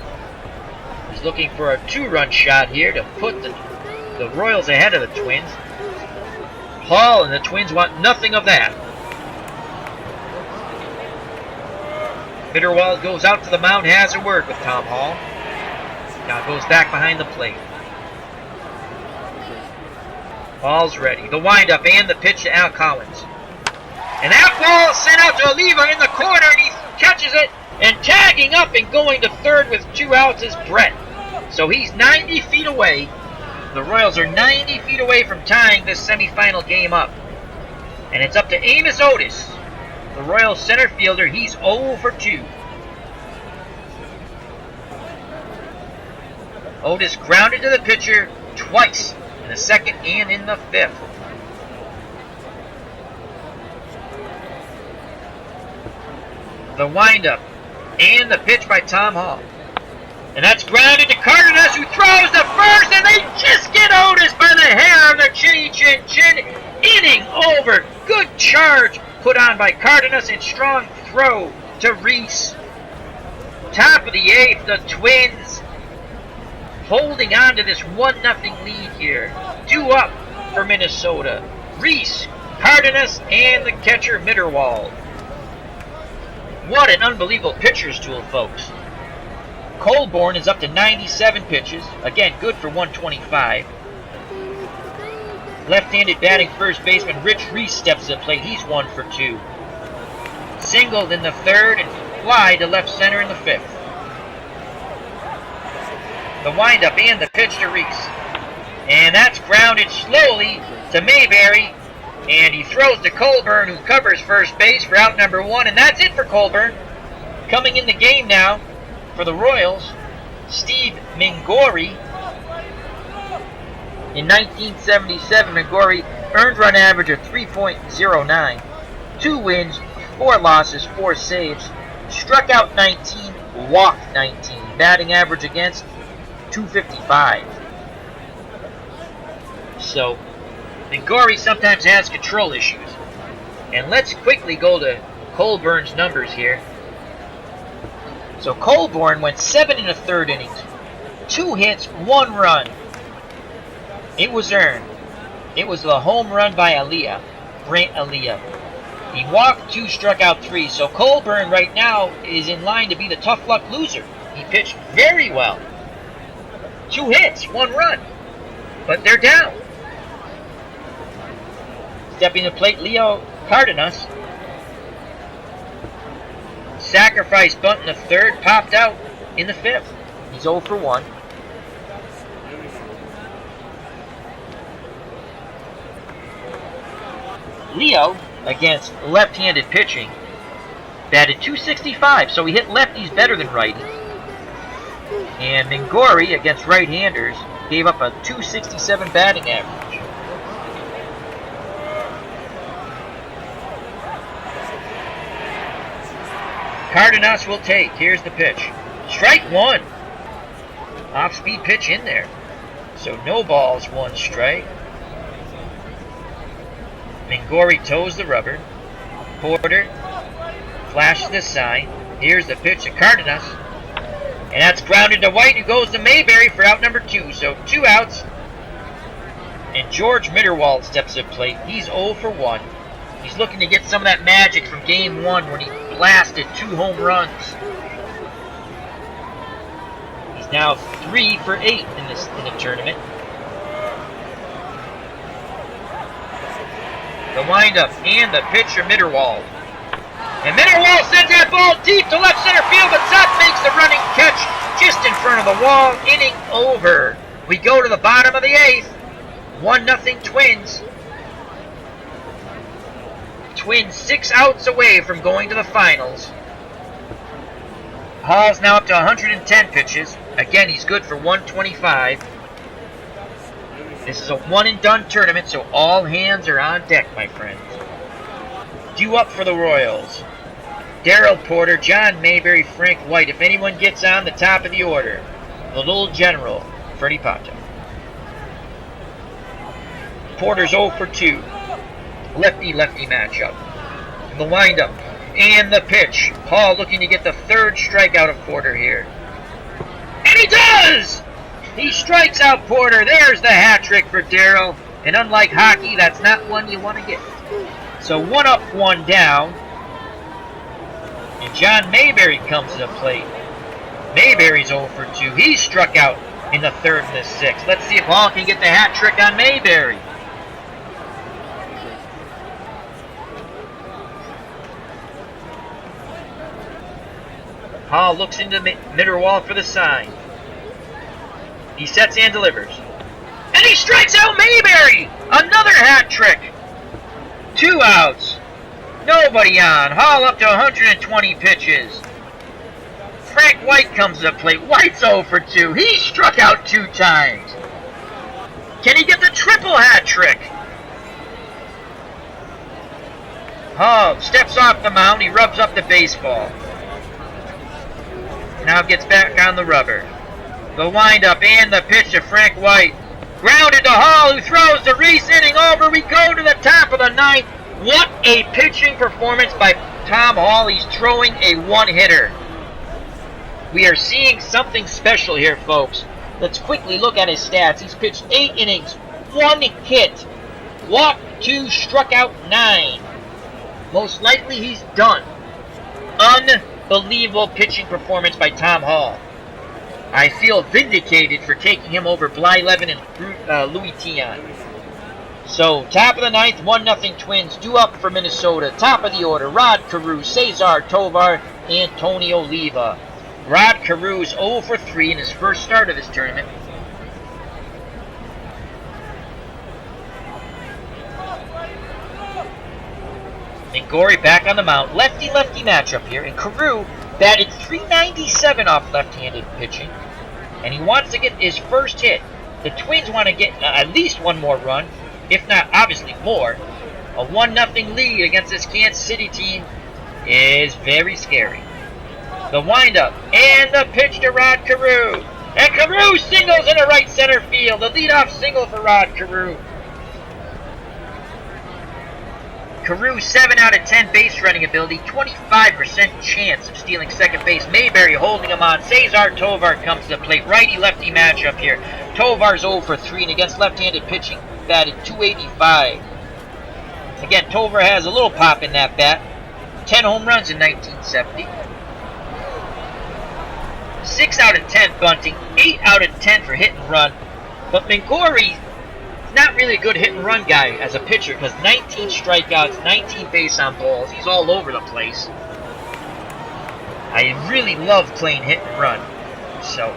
He's looking for a 2-run shot here to put the Royals ahead of the Twins. Hall and the Twins want nothing of that. Mitterwald goes out to the mound, has a word with Tom Hall. Now goes back behind the plate. Hall's ready. The windup and the pitch to Al Collins. And that ball sent out to Oliva in the corner, and he catches it. And tagging up and going to third with 2 outs is Brett. So he's 90 feet away. The Royals are 90 feet away from tying this semifinal game up. And it's up to Amos Otis, the Royals center fielder. He's 0 for 2. Otis grounded to the pitcher twice. In the 2nd and in the 5th. The windup and the pitch by Tom Hall. And that's grounded to Cardenas, who throws the first, and they just get Otis by the hair of the chin. Inning over. Good charge put on by Cardenas and strong throw to Reese. Top of the 8th, the Twins holding on to this 1-0 lead here. 2 up for Minnesota. Reese, Cardenas, and the catcher Mitterwald. What an unbelievable pitcher's duel, folks. Colborn is up to 97 pitches. Again, good for 125. Left-handed batting first baseman Rich Reese steps to the plate. He's 1 for 2. Singled in the 3rd and fly to left center in the 5th. The windup and the pitch to Reese. And that's grounded slowly to Mayberry. And he throws to Colborn, who covers first base for out number 1. And that's it for Colborn. Coming in the game now for the Royals, Steve Mingori. In 1977, Mingori earned run average of 3.09. 2 wins, 4 losses, 4 saves. Struck out 19, walked 19. Batting average against 255. So, Mingori sometimes has control issues. And let's quickly go to Colborn's numbers here. So Colborn went 7 1/3 innings. 2 hits, 1 run. It was earned. It was the home run by Brant Aaliyah. He walked 2, struck out 3. So Colborn right now is in line to be the tough luck loser. He pitched very well. 2 hits, 1 run. But they're down. Stepping to the plate, Leo Cardenas. Sacrifice bunt in the 3rd, popped out in the 5th. He's 0 for 1. Leo, against left-handed pitching, batted .265, so he hit lefties better than righties. And Mingori, against right-handers, gave up a .267 batting average. Cardenas will take. Here's the pitch. Strike 1. Off-speed pitch in there. So no balls, 1 strike. Mingori toes the rubber. Porter flashes the sign. Here's the pitch to Cardenas. And that's grounded to White, who goes to Mayberry for out number 2. So 2 outs. And George Mitterwald steps at plate. He's 0 for 1. He's looking to get some of that magic from Game 1 when he blasted 2 home runs. He's now 3 for 8 in the tournament. The windup and the pitcher Mitterwald. And Mitterwald sends that ball deep to left center field, but Zuck makes the running catch just in front of the wall. Inning over. We go to the bottom of the 8th. 1-0 Twins. Twins 6 outs away from going to the finals. Hall's now up to 110 pitches. Again, he's good for 125. This is a one-and-done tournament, so all hands are on deck, my friends. Due up for the Royals. Darrell Porter, John Mayberry, Frank White. If anyone gets on the top of the order, the little general, Freddie Pato. Porter's 0 for 2. Lefty-lefty matchup. The windup and the pitch. Hall looking to get the 3rd strikeout of Porter here. And he does! He strikes out Porter. There's the hat trick for Darrell. And unlike hockey, that's not one you want to get. So 1 up, 1 down. And John Mayberry comes to the plate. Mayberry's 0 for 2. He struck out in the 3rd and the 6th. Let's see if Hall can get the hat trick on Mayberry. Hall looks into Mitterwald for the sign. He sets and delivers. And he strikes out Mayberry! Another hat trick! 2 outs. Nobody on. Hall up to 120 pitches. Frank White comes to the plate. White's 0 for 2. He struck out 2 times. Can he get the triple hat trick? Hall steps off the mound. He rubs up the baseball. Now gets back on the rubber. The windup and the pitch to Frank White. Grounded to Hall, who throws the Reese. Inning over. We go to the top of the 9th. What a pitching performance by Tom Hall. He's throwing a 1-hitter. We are seeing something special here, folks. Let's quickly look at his stats. He's pitched 8 innings, 1 hit, walked 2, struck out 9. Most likely he's done. Unbelievable pitching performance by Tom Hall. I feel vindicated for taking him over Bly-Levin and Louis Tion. So, top of the 9th, 1-0 Twins, due up for Minnesota. Top of the order, Rod Carew, Cesar Tovar, Antonio Oliva. Rod Carew is 0 for 3 in his first start of this tournament. Mingori back on the mound. Lefty-lefty matchup here, and Carew batted .397 off left-handed pitching, and he wants to get his first hit. The Twins want to get at least 1 more run, if not obviously more. A 1-0 lead against this Kansas City team is very scary. The windup and the pitch to Rod Carew. And Carew singles into right center field. The leadoff single for Rod Carew. Carew 7 out of 10 base running ability, 25% chance of stealing second base. Mayberry holding him on. Cesar Tovar comes to the plate. Righty-lefty matchup here. Tovar's 0 for 3, and against left-handed pitching, batted .285. Again, Tovar has a little pop in that bat. 10 home runs in 1970. 6 out of 10 bunting, 8 out of 10 for hit and run. But Mingori, not really a good hit and run guy as a pitcher because 19 strikeouts, 19 base on balls. He's all over the place. I really love playing hit and run. So,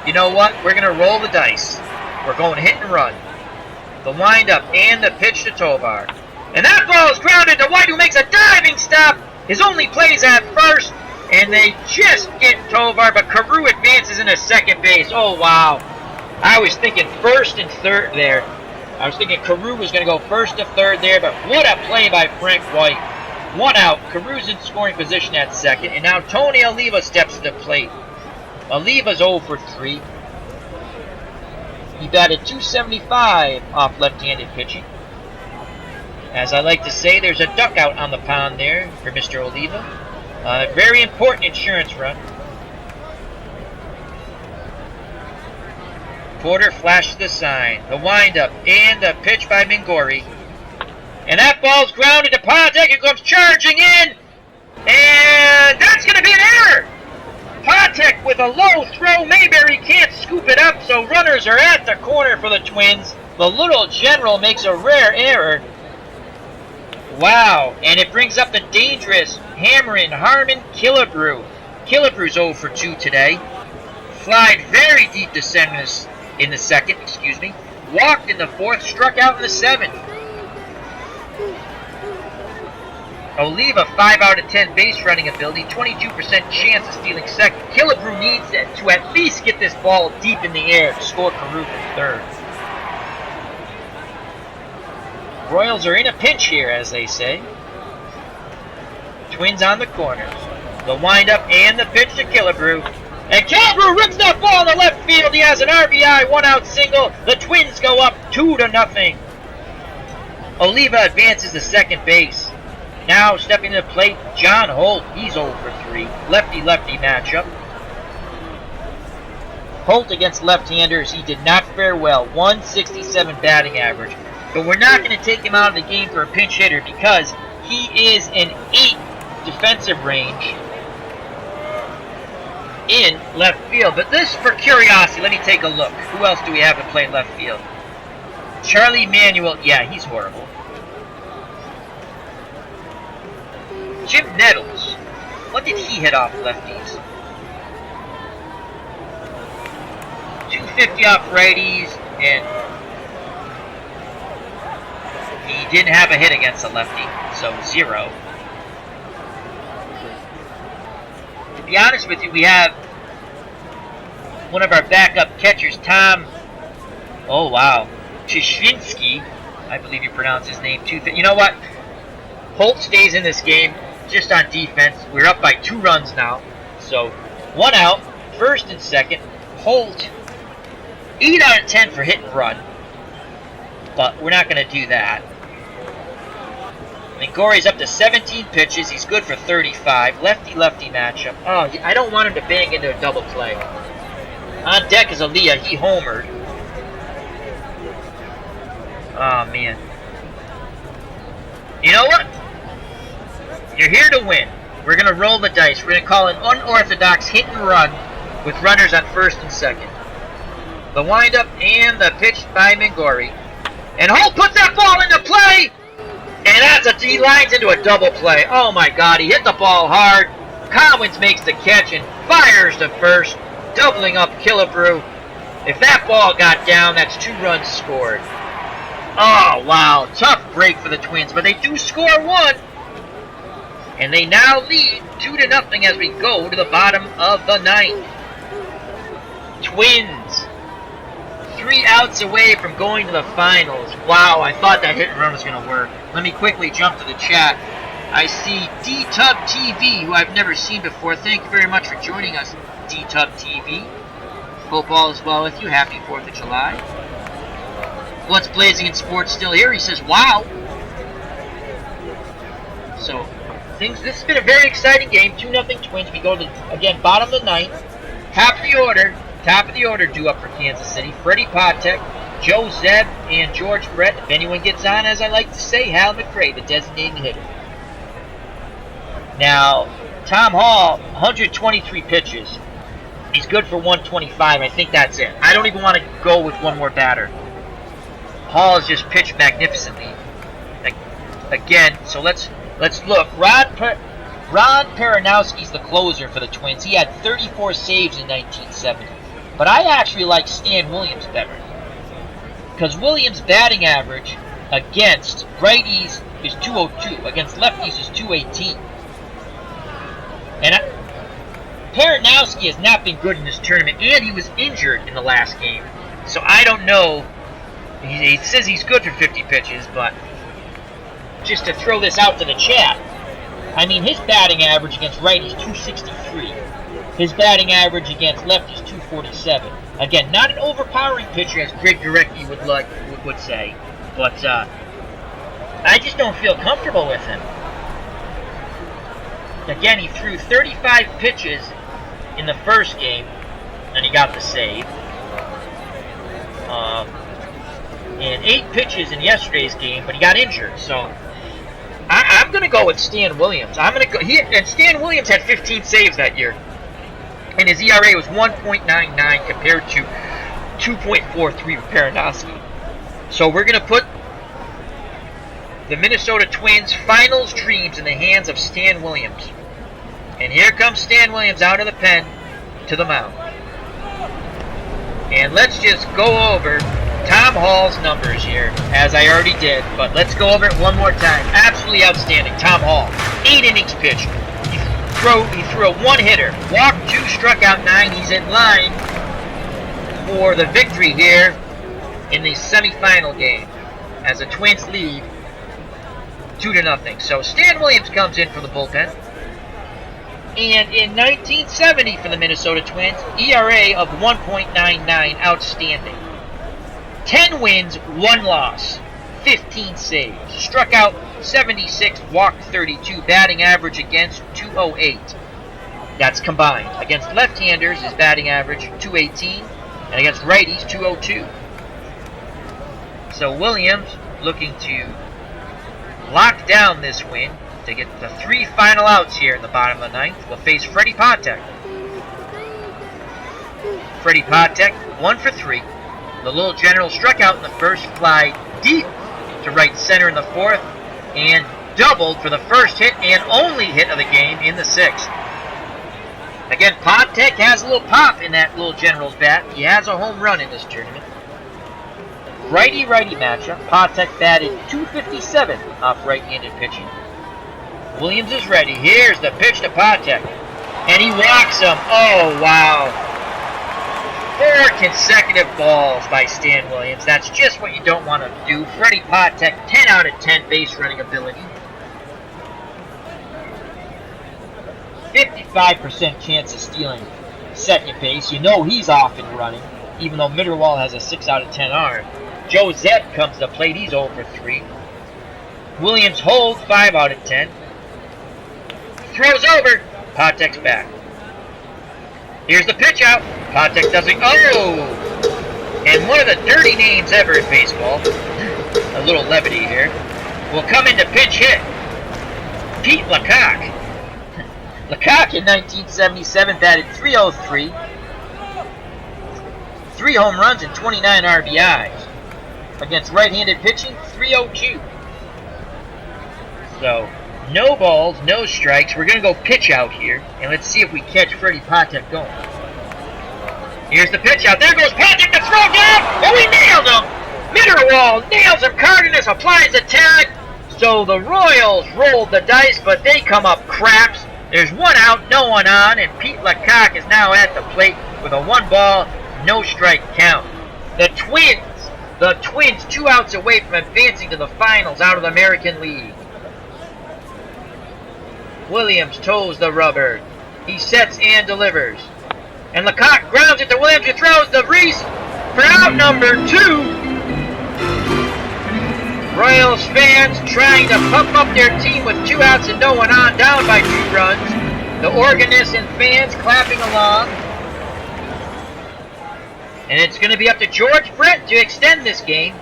you know what? We're going to roll the dice. We're going hit and run. The windup and the pitch to Tovar. And that ball is grounded to White, who makes a diving stop. His only plays at first. And they just get Tovar, but Carew advances into second base. Oh, wow. I was thinking first and third there. I was thinking Carew was going to go first to third there, but what a play by Frank White. 1 out. Carew's in scoring position at second, and now Tony Oliva steps to the plate. Oliva's 0 for 3. He batted .275 off left-handed pitching. As I like to say, there's a duck out on the pond there for Mr. Oliva. Very important insurance run. Porter flashes the sign. The windup and the pitch by Mingori. And that ball's grounded to Pontek, who comes charging in. And that's going to be an error. Pontek with a low throw. Mayberry can't scoop it up, so runners are at the corner for the Twins. The little general makes a rare error. Wow, and it brings up the dangerous hammering Harmon Killebrew. Killebrew's 0 for 2 today. Flied very deep to center in the second, Walked in the fourth, struck out in the seventh. Oliva, 5 out of 10 base running ability, 22% chance of stealing second. Killebrew needs to at least get this ball deep in the air to score Carew from third. Royals are in a pinch here, as they say. Twins on the corners. The windup and the pitch to Killebrew. And Killebrew rips that ball in the left field. He has an RBI, 1-out single. The Twins go up 2-0. Oliva advances to second base. Now stepping to the plate, John Holt. He's 0 for 3. Lefty-lefty matchup. Holt against left-handers, he did not fare well. 167 batting average. But we're not going to take him out of the game for a pinch hitter because he is in 8 defensive range in left field. But this, for curiosity, let me take a look. Who else do we have to play left field? Charlie Manuel. Yeah, he's horrible. Jim Nettles. What did he hit off lefties? 250 off righties, and he didn't have a hit against a lefty, so 0. To be honest with you, we have one of our backup catchers, Tom, oh wow, Chishvinsky, I believe you pronounce his name too. You know what? Holt stays in this game just on defense. We're up by 2 runs now, so 1 out, first and second. Holt, 8 out of 10 for hit and run, but we're not going to do that. Mingori's up to 17 pitches. He's good for 35. Lefty-lefty matchup. Oh, I don't want him to bang into a double play. On deck is Aaliyah. He homered. Oh, man. You know what? You're here to win. We're going to roll the dice. We're going to call an unorthodox hit and run with runners on first and second. The windup and the pitch by Mingori. And Holt puts that ball into play! And he lines into a double play. Oh my God, he hit the ball hard. Collins makes the catch and fires to first, doubling up Killebrew. If that ball got down, that's 2 runs scored. Oh wow, tough break for the Twins, but they do score 1. And they now lead 2-0 as we go to the bottom of the 9th. Twins, 3 outs away from going to the finals. Wow, I thought that hit and run was going to work. Let me quickly jump to the chat. I see D-Tub TV, who I've never seen before. Thank you very much for joining us, D-Tub TV. Hope all is well with you. Happy 4th of July. What's Blazing in Sports still here? He says, wow. So, this has been a very exciting game. 2-0 Twins. We go to, again, bottom of the 9th. Top of the order due up for Kansas City. Freddie Patek, Joe Zeb, and George Brett. If anyone gets on, as I like to say, Hal McRae, the designated hitter. Now, Tom Hall, 123 pitches, He's good for 125. I think that's it. I don't even want to go with one more batter. Hall has just pitched magnificently. Again, so let's look. Ron Peronowski's the closer for the Twins. He had 34 saves in 1970. But I actually like Stan Williams better. Because Williams' batting average against righties is 202. Against lefties is 218. And Peronowski has not been good in this tournament. And he was injured in the last game. So I don't know. He says he's good for 50 pitches, but just to throw this out to the chat, I mean, his batting average against righties 263. His batting average against lefties 247. Again, not an overpowering pitcher, as Greg Gorecki would say, but I just don't feel comfortable with him. Again, he threw 35 pitches in the first game, and he got the save. And 8 pitches in yesterday's game, but he got injured. So I'm going to go with Stan Williams. And Stan Williams had 15 saves that year, and his ERA was 1.99 compared to 2.43 with Peronowski. So we're going to put the Minnesota Twins' finals dreams in the hands of Stan Williams. And here comes Stan Williams out of the pen to the mound. And let's just go over Tom Hall's numbers here, as I already did, but let's go over it one more time. Absolutely outstanding. Tom Hall, 8 innings pitched. He threw a 1-hitter, walked 2, struck out 9. He's in line for the victory here in the semifinal game as the Twins lead 2-0. So Stan Williams comes in for the bullpen. And in 1970 for the Minnesota Twins, ERA of 1.99, outstanding. 10 wins, 1 loss, 15 saves. Struck out 76, walked 32, batting average against 208. That's combined. Against left-handers, his batting average 218, and against righties 202. So Williams looking to lock down this win to get the 3 final outs here in the bottom of the 9th. Will face Freddie Patek. Freddie Patek, 1 for 3. The Little General struck out in the first, fly deep to right center in the 4th, and doubled for the first hit and only hit of the game in the 6th. Again, Patek has a little pop in that Little General's bat. He has a home run in this tournament. Righty-righty matchup. Patek batted .257 off right-handed pitching. Williams is ready. Here's the pitch to Patek, and he walks him. Oh, wow. 4 consecutive balls by Stan Williams. That's just what you don't want to do. Freddie Patek, 10 out of 10 base running ability. 55% chance of stealing second base. You know he's off and running, even though Mitterwald has a 6 out of 10 arm. Joe Zett comes to plate. He's 0 for 3. Williams holds 5 out of 10. Throws over. Patek's back. Here's the pitch out. Patek doesn't. Oh! And one of the dirty names ever in baseball, a little levity here, will come into pinch hit. Pete Lecoq. Lecoq in 1977 batted .303, 3 home runs and 29 RBIs. Against right-handed pitching, .302. So, no balls, no strikes. We're going to go pitch out here, and let's see if we catch Freddie Patek going. Here's the pitch out. There goes Patek to throw down. Oh, he nailed him. Mitterwald nails him. Cardenas applies the tag. So the Royals rolled the dice, but they come up craps. There's 1 out, no 1 on, and Pete Lecoq is now at the plate with a 1-ball, no strike count. The Twins 2 outs away from advancing to the finals out of the American League. Williams toes the rubber. He sets and delivers. And Lecoq grounds it to Williams, who throws the Reese for out number 2. Royals fans trying to pump up their team with 2 outs and no 1 on, down by 2 runs. The organists and fans clapping along. And it's going to be up to George Brett to extend this game.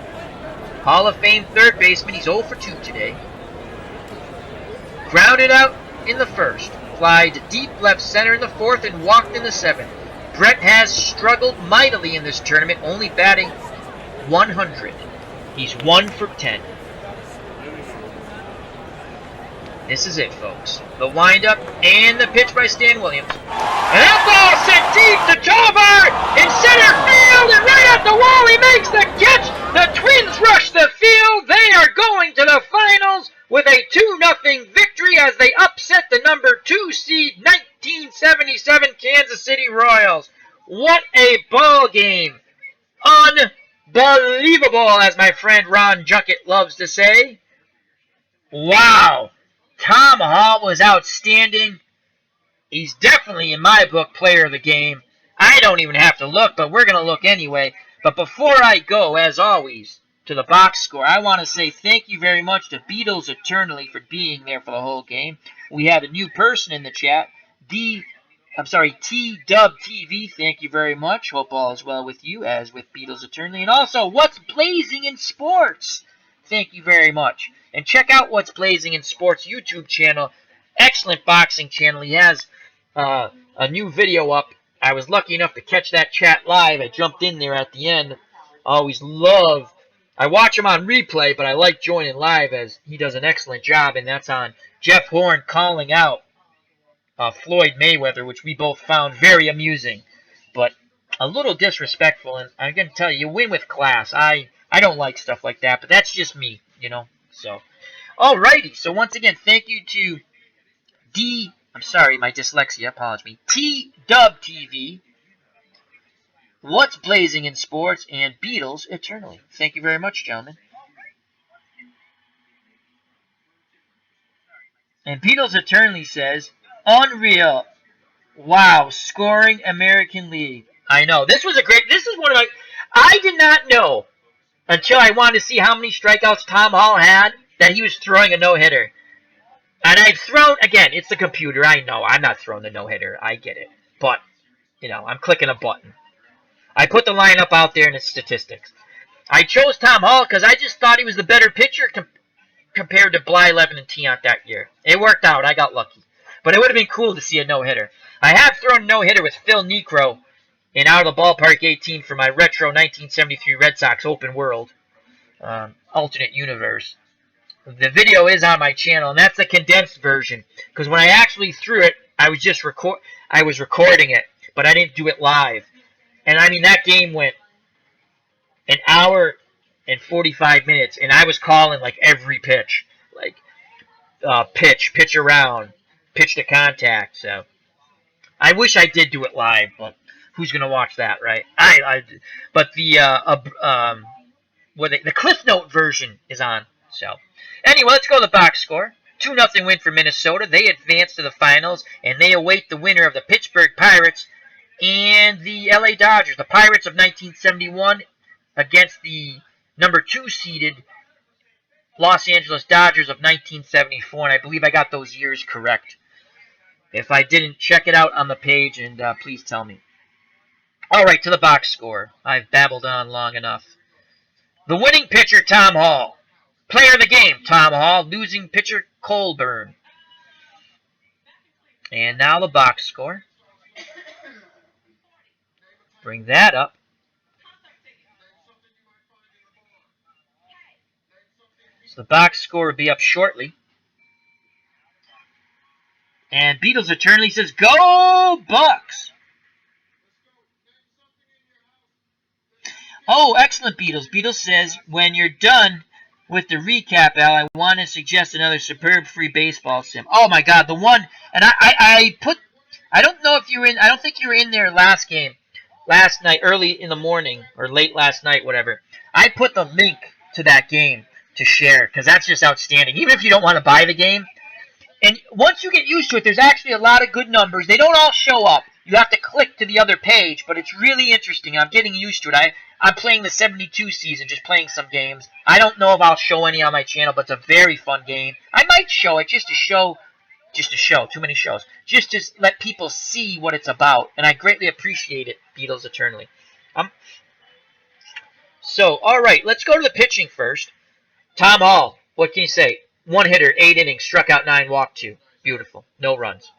Hall of Fame third baseman. He's 0 for 2 today. Grounded out in the first. Flied deep left center in the 4th and walked in the 7th. Brett has struggled mightily in this tournament, only batting 100. He's 1 for 10. This is it, folks. The windup and the pitch by Stan Williams. And that ball sent deep to Tolbert in center field, and right at the wall he makes the catch. The Twins rush the field. They are going to the finals with a 2-0 victory as they upset the number 2 seed 1977 Kansas City Royals. What a ball game. Unbelievable, as my friend Ron Junkett loves to say. Wow. Tom Hall was outstanding. He's definitely, in my book, player of the game. I don't even have to look, but we're going to look anyway. But before I go, as always, to the box score, I want to say thank you very much to Beatles Eternally for being there for the whole game. We had a new person in the chat, T-Dub TV. Thank you very much. Hope all is well with you, as with Beatles Eternally. And also, What's Blazing in Sports? Thank you very much. And check out What's Blazing in Sports YouTube channel. Excellent boxing channel. He has a new video up. I was lucky enough to catch that chat live. I jumped in there at the end. Always love. I watch him on replay, but I like joining live as he does an excellent job. And that's on Jeff Horn calling out Floyd Mayweather, which we both found very amusing, but a little disrespectful. And I'm going to tell you, you win with class. I don't like stuff like that, but that's just me, you know. So, alrighty. So once again, thank you to my dyslexia, apologize me, T-Dub TV, What's Blazing in Sports, and Beatles Eternally. Thank you very much, gentlemen. And Beatles Eternally says, unreal. Wow, scoring American League. I know. This is one of my, I did not know until I wanted to see how many strikeouts Tom Hall had that he was throwing a no-hitter. And I've thrown, again, it's the computer. I know. I'm not throwing the no-hitter. I get it. But, you know, I'm clicking a button. I put the lineup out there in the statistics. I chose Tom Hall because I just thought he was the better pitcher compared to Blyleven and Tiant that year. It worked out. I got lucky. But it would have been cool to see a no-hitter. I have thrown a no-hitter with Phil Niekro in Out of the Ballpark 18 for my retro 1973 Red Sox Open World alternate universe. The video is on my channel, and that's a condensed version. Because when I actually threw it, I was recording it, but I didn't do it live. And I mean, that game went an hour and 45 minutes, and I was calling like every pitch, like pitch around, pitch to contact. So I wish I did do it live, but who's gonna watch that, right? But the Cliff Note version is on. So anyway, let's go to the box score. 2-0 win for Minnesota. They advance to the finals, and they await the winner of the Pittsburgh Pirates and the LA Dodgers. The Pirates of 1971 against the number 2 seeded Los Angeles Dodgers of 1974, and I believe I got those years correct. If I didn't, check it out on the page, and please tell me. All right, to the box score. I've babbled on long enough. The winning pitcher, Tom Hall. Player of the game, Tom Hall. Losing pitcher, Colburn. And now the box score. Bring that up. So the box score will be up shortly. And Beatles Eternally says, go Bucks! Oh, excellent, Beatles. Beatles says, when you're done with the recap, Al, I want to suggest another superb free baseball sim. Oh my God, the one, and I don't know if you were in, I don't think you were in there last night, early in the morning, or late last night, whatever. I put the link to that game to share, because that's just outstanding. Even if you don't want to buy the game, and once you get used to it, there's actually a lot of good numbers. They don't all show up. You have to click to the other page, but it's really interesting. I'm getting used to it. I'm playing the 72 season, just playing some games. I don't know if I'll show any on my channel, but it's a very fun game. I might show it just to show, too many shows, just to let people see what it's about, and I greatly appreciate it, Beatles Eternally. So, all right, let's go to the pitching first. Tom Hall, what can you say? 1 hitter, 8 innings, struck out 9, walked 2. Beautiful. No runs.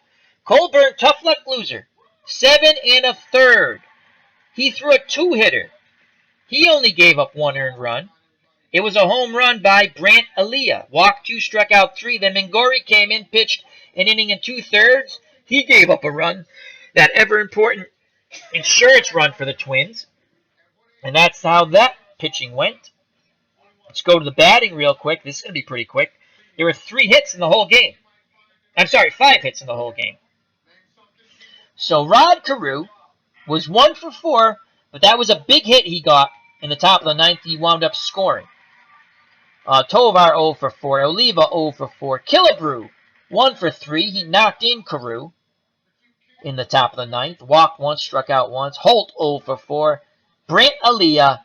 Colburn, tough luck loser. 7 1/3. He threw a 2-hitter. He only gave up 1 earned run. It was a home run by Brant Aliyah. Walked 2, struck out 3. Then Mingori came in, pitched an inning and 2/3. He gave up a run, that ever-important insurance run for the Twins. And that's how that pitching went. Let's go to the batting real quick. This is going to be pretty quick. There were 3 hits in the whole game. I'm sorry, 5 hits in the whole game. So Rod Carew was 1 for 4, but that was a big hit he got in the top of the 9th. He wound up scoring. Tovar 0 for 4. Oliva 0 for 4. Killebrew 1 for 3. He knocked in Carew in the top of the 9th. Walked once, struck out once. Holt 0 for 4. Brant Aliyah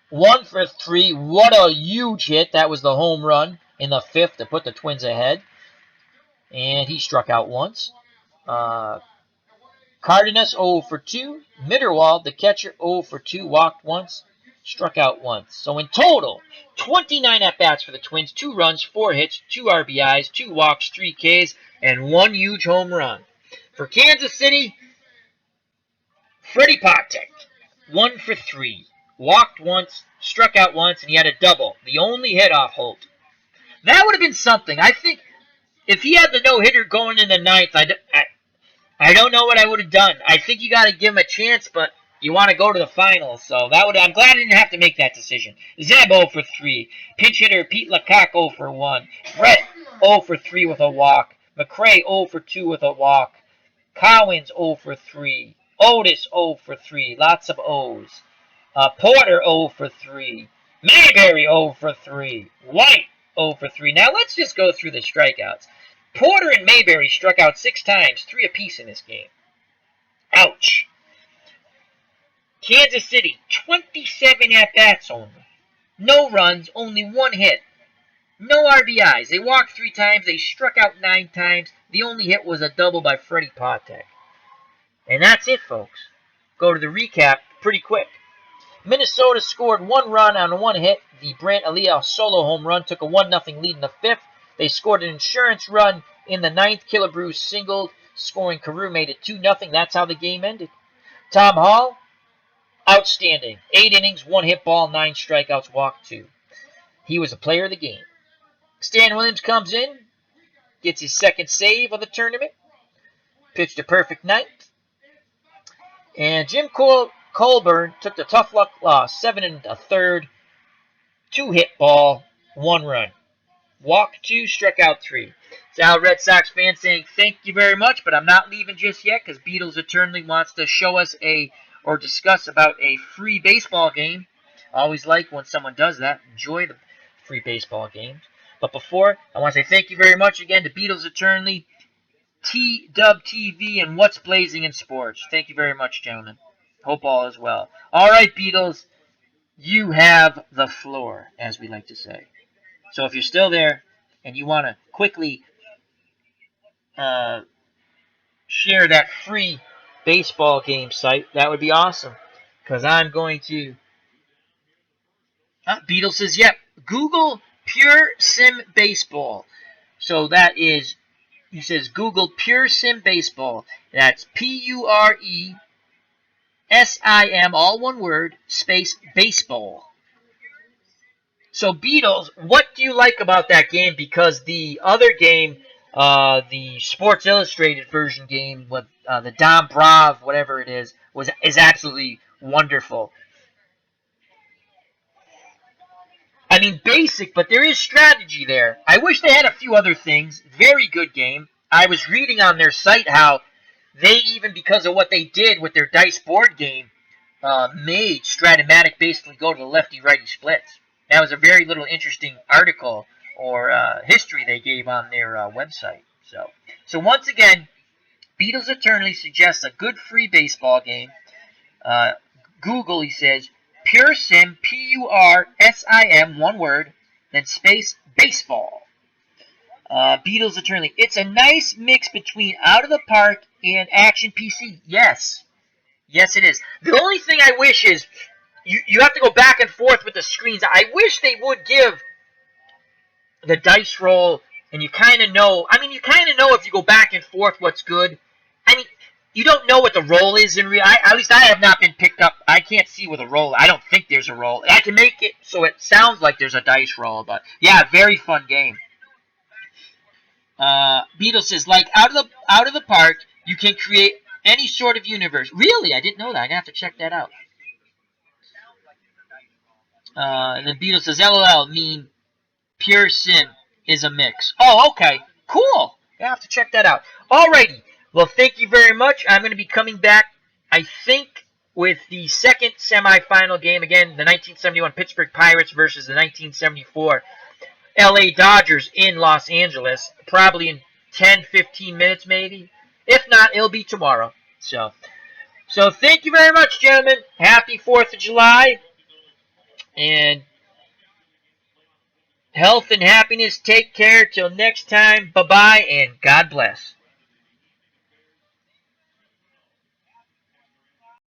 1 for 3. What a huge hit. That was the home run in the 5th to put the Twins ahead. And he struck out once. Cardenas 0 for 2. Mitterwald, the catcher, 0 for 2. Walked once, struck out once. So in total, 29 at-bats for the Twins. 2 runs, 4 hits, 2 RBIs, 2 walks, 3 Ks, and 1 huge home run. For Kansas City, Freddie Patek, 1 for 3. Walked once, struck out once, and he had a double. The only hit off Holt. That would have been something. I think if he had the no-hitter going in the 9th, I don't know what I would have done. I think you got to give him a chance, but you want to go to the finals. So I'm glad I didn't have to make that decision. Zeb 0 for 3. Pinch hitter Pete Lecoq 0 for 1. Brett 0 for 3 with a walk. McCray 0 for 2 with a walk. Cowens 0 for 3. Otis 0 for 3. Lots of O's. Porter 0 for 3. Mayberry 0 for 3. White 0 for 3. Now let's just go through the strikeouts. Porter and Mayberry struck out 6 times, 3 apiece in this game. Ouch. Kansas City, 27 at-bats only. No runs, only 1 hit. No RBIs. They walked 3 times, they struck out 9 times. The only hit was a double by Freddie Patek. And that's it, folks. Go to the recap pretty quick. Minnesota scored 1 run on 1 hit. The Brant Aliyah solo home run took a 1-0 lead in the 5th. They scored an insurance run in the 9th. Killebrew singled, scoring Carew made it 2-0. That's how the game ended. Tom Hall, outstanding. 8 innings, 1 hit ball, 9 strikeouts, walked 2. He was a player of the game. Stan Williams comes in, gets his 2nd save of the tournament, pitched a perfect 9th. And Jim Colburn took the tough luck loss, 7 1/3, 2 hit ball, 1 run. Walked 2, struck out 3. Sal Red Sox fan saying thank you very much, but I'm not leaving just yet because Beatles Eternally wants to show us or discuss about a free baseball game. I always like when someone does that. Enjoy the free baseball games. But before, I want to say thank you very much again to Beatles Eternally, T-Dub TV, and What's Blazing in Sports. Thank you very much, gentlemen. Hope all is well. All right, Beatles, you have the floor, as we like to say. So if you're still there and you want to quickly share that free baseball game site, that would be awesome. Because I'm going to... Beatles says, yep, Google Pure Sim Baseball. So that is, he says, Google Pure Sim Baseball. That's Puresim, all one word, space baseball. So, Beatles, what do you like about that game? Because the other game, the Sports Illustrated version game with the Dom Brav, whatever it is absolutely wonderful. I mean, basic, but there is strategy there. I wish they had a few other things. Very good game. I was reading on their site how they, even because of what they did with their dice board game, made Stratomatic basically go to the lefty-righty splits. That was a very little interesting article or history they gave on their website. So once again, Beatles Eternally suggests a good free baseball game. Google, he says, Pure Sim, Puresim, one word, then space baseball. Beatles Eternally. It's a nice mix between Out of the Park and Action PC. Yes. Yes, it is. The only thing I wish is you have to go back and forth with the screens. I wish they would give the dice roll, and you kind of know. I mean, you kind of know if you go back and forth what's good. I mean, You don't know what the roll is in real. At least I have not been picked up. I can't see with a roll. I don't think there's a roll. I can make it so it sounds like there's a dice roll, but yeah, very fun game. Beetle says, like out of the park, you can create any sort of universe. Really, I didn't know that. I'm gonna have to check that out. And then Beetle says, LOL mean pure sin is a mix. Oh, okay, cool. I have to check that out. Alrighty. Well, thank you very much. I'm going to be coming back, I think, with the second semifinal game again, the 1971 Pittsburgh Pirates versus the 1974 LA Dodgers in Los Angeles, probably in 10-15 minutes maybe. If not, it'll be tomorrow. So thank you very much, gentlemen. Happy 4th of July. And health and happiness. Take care. Till next time. Bye-bye, and God bless.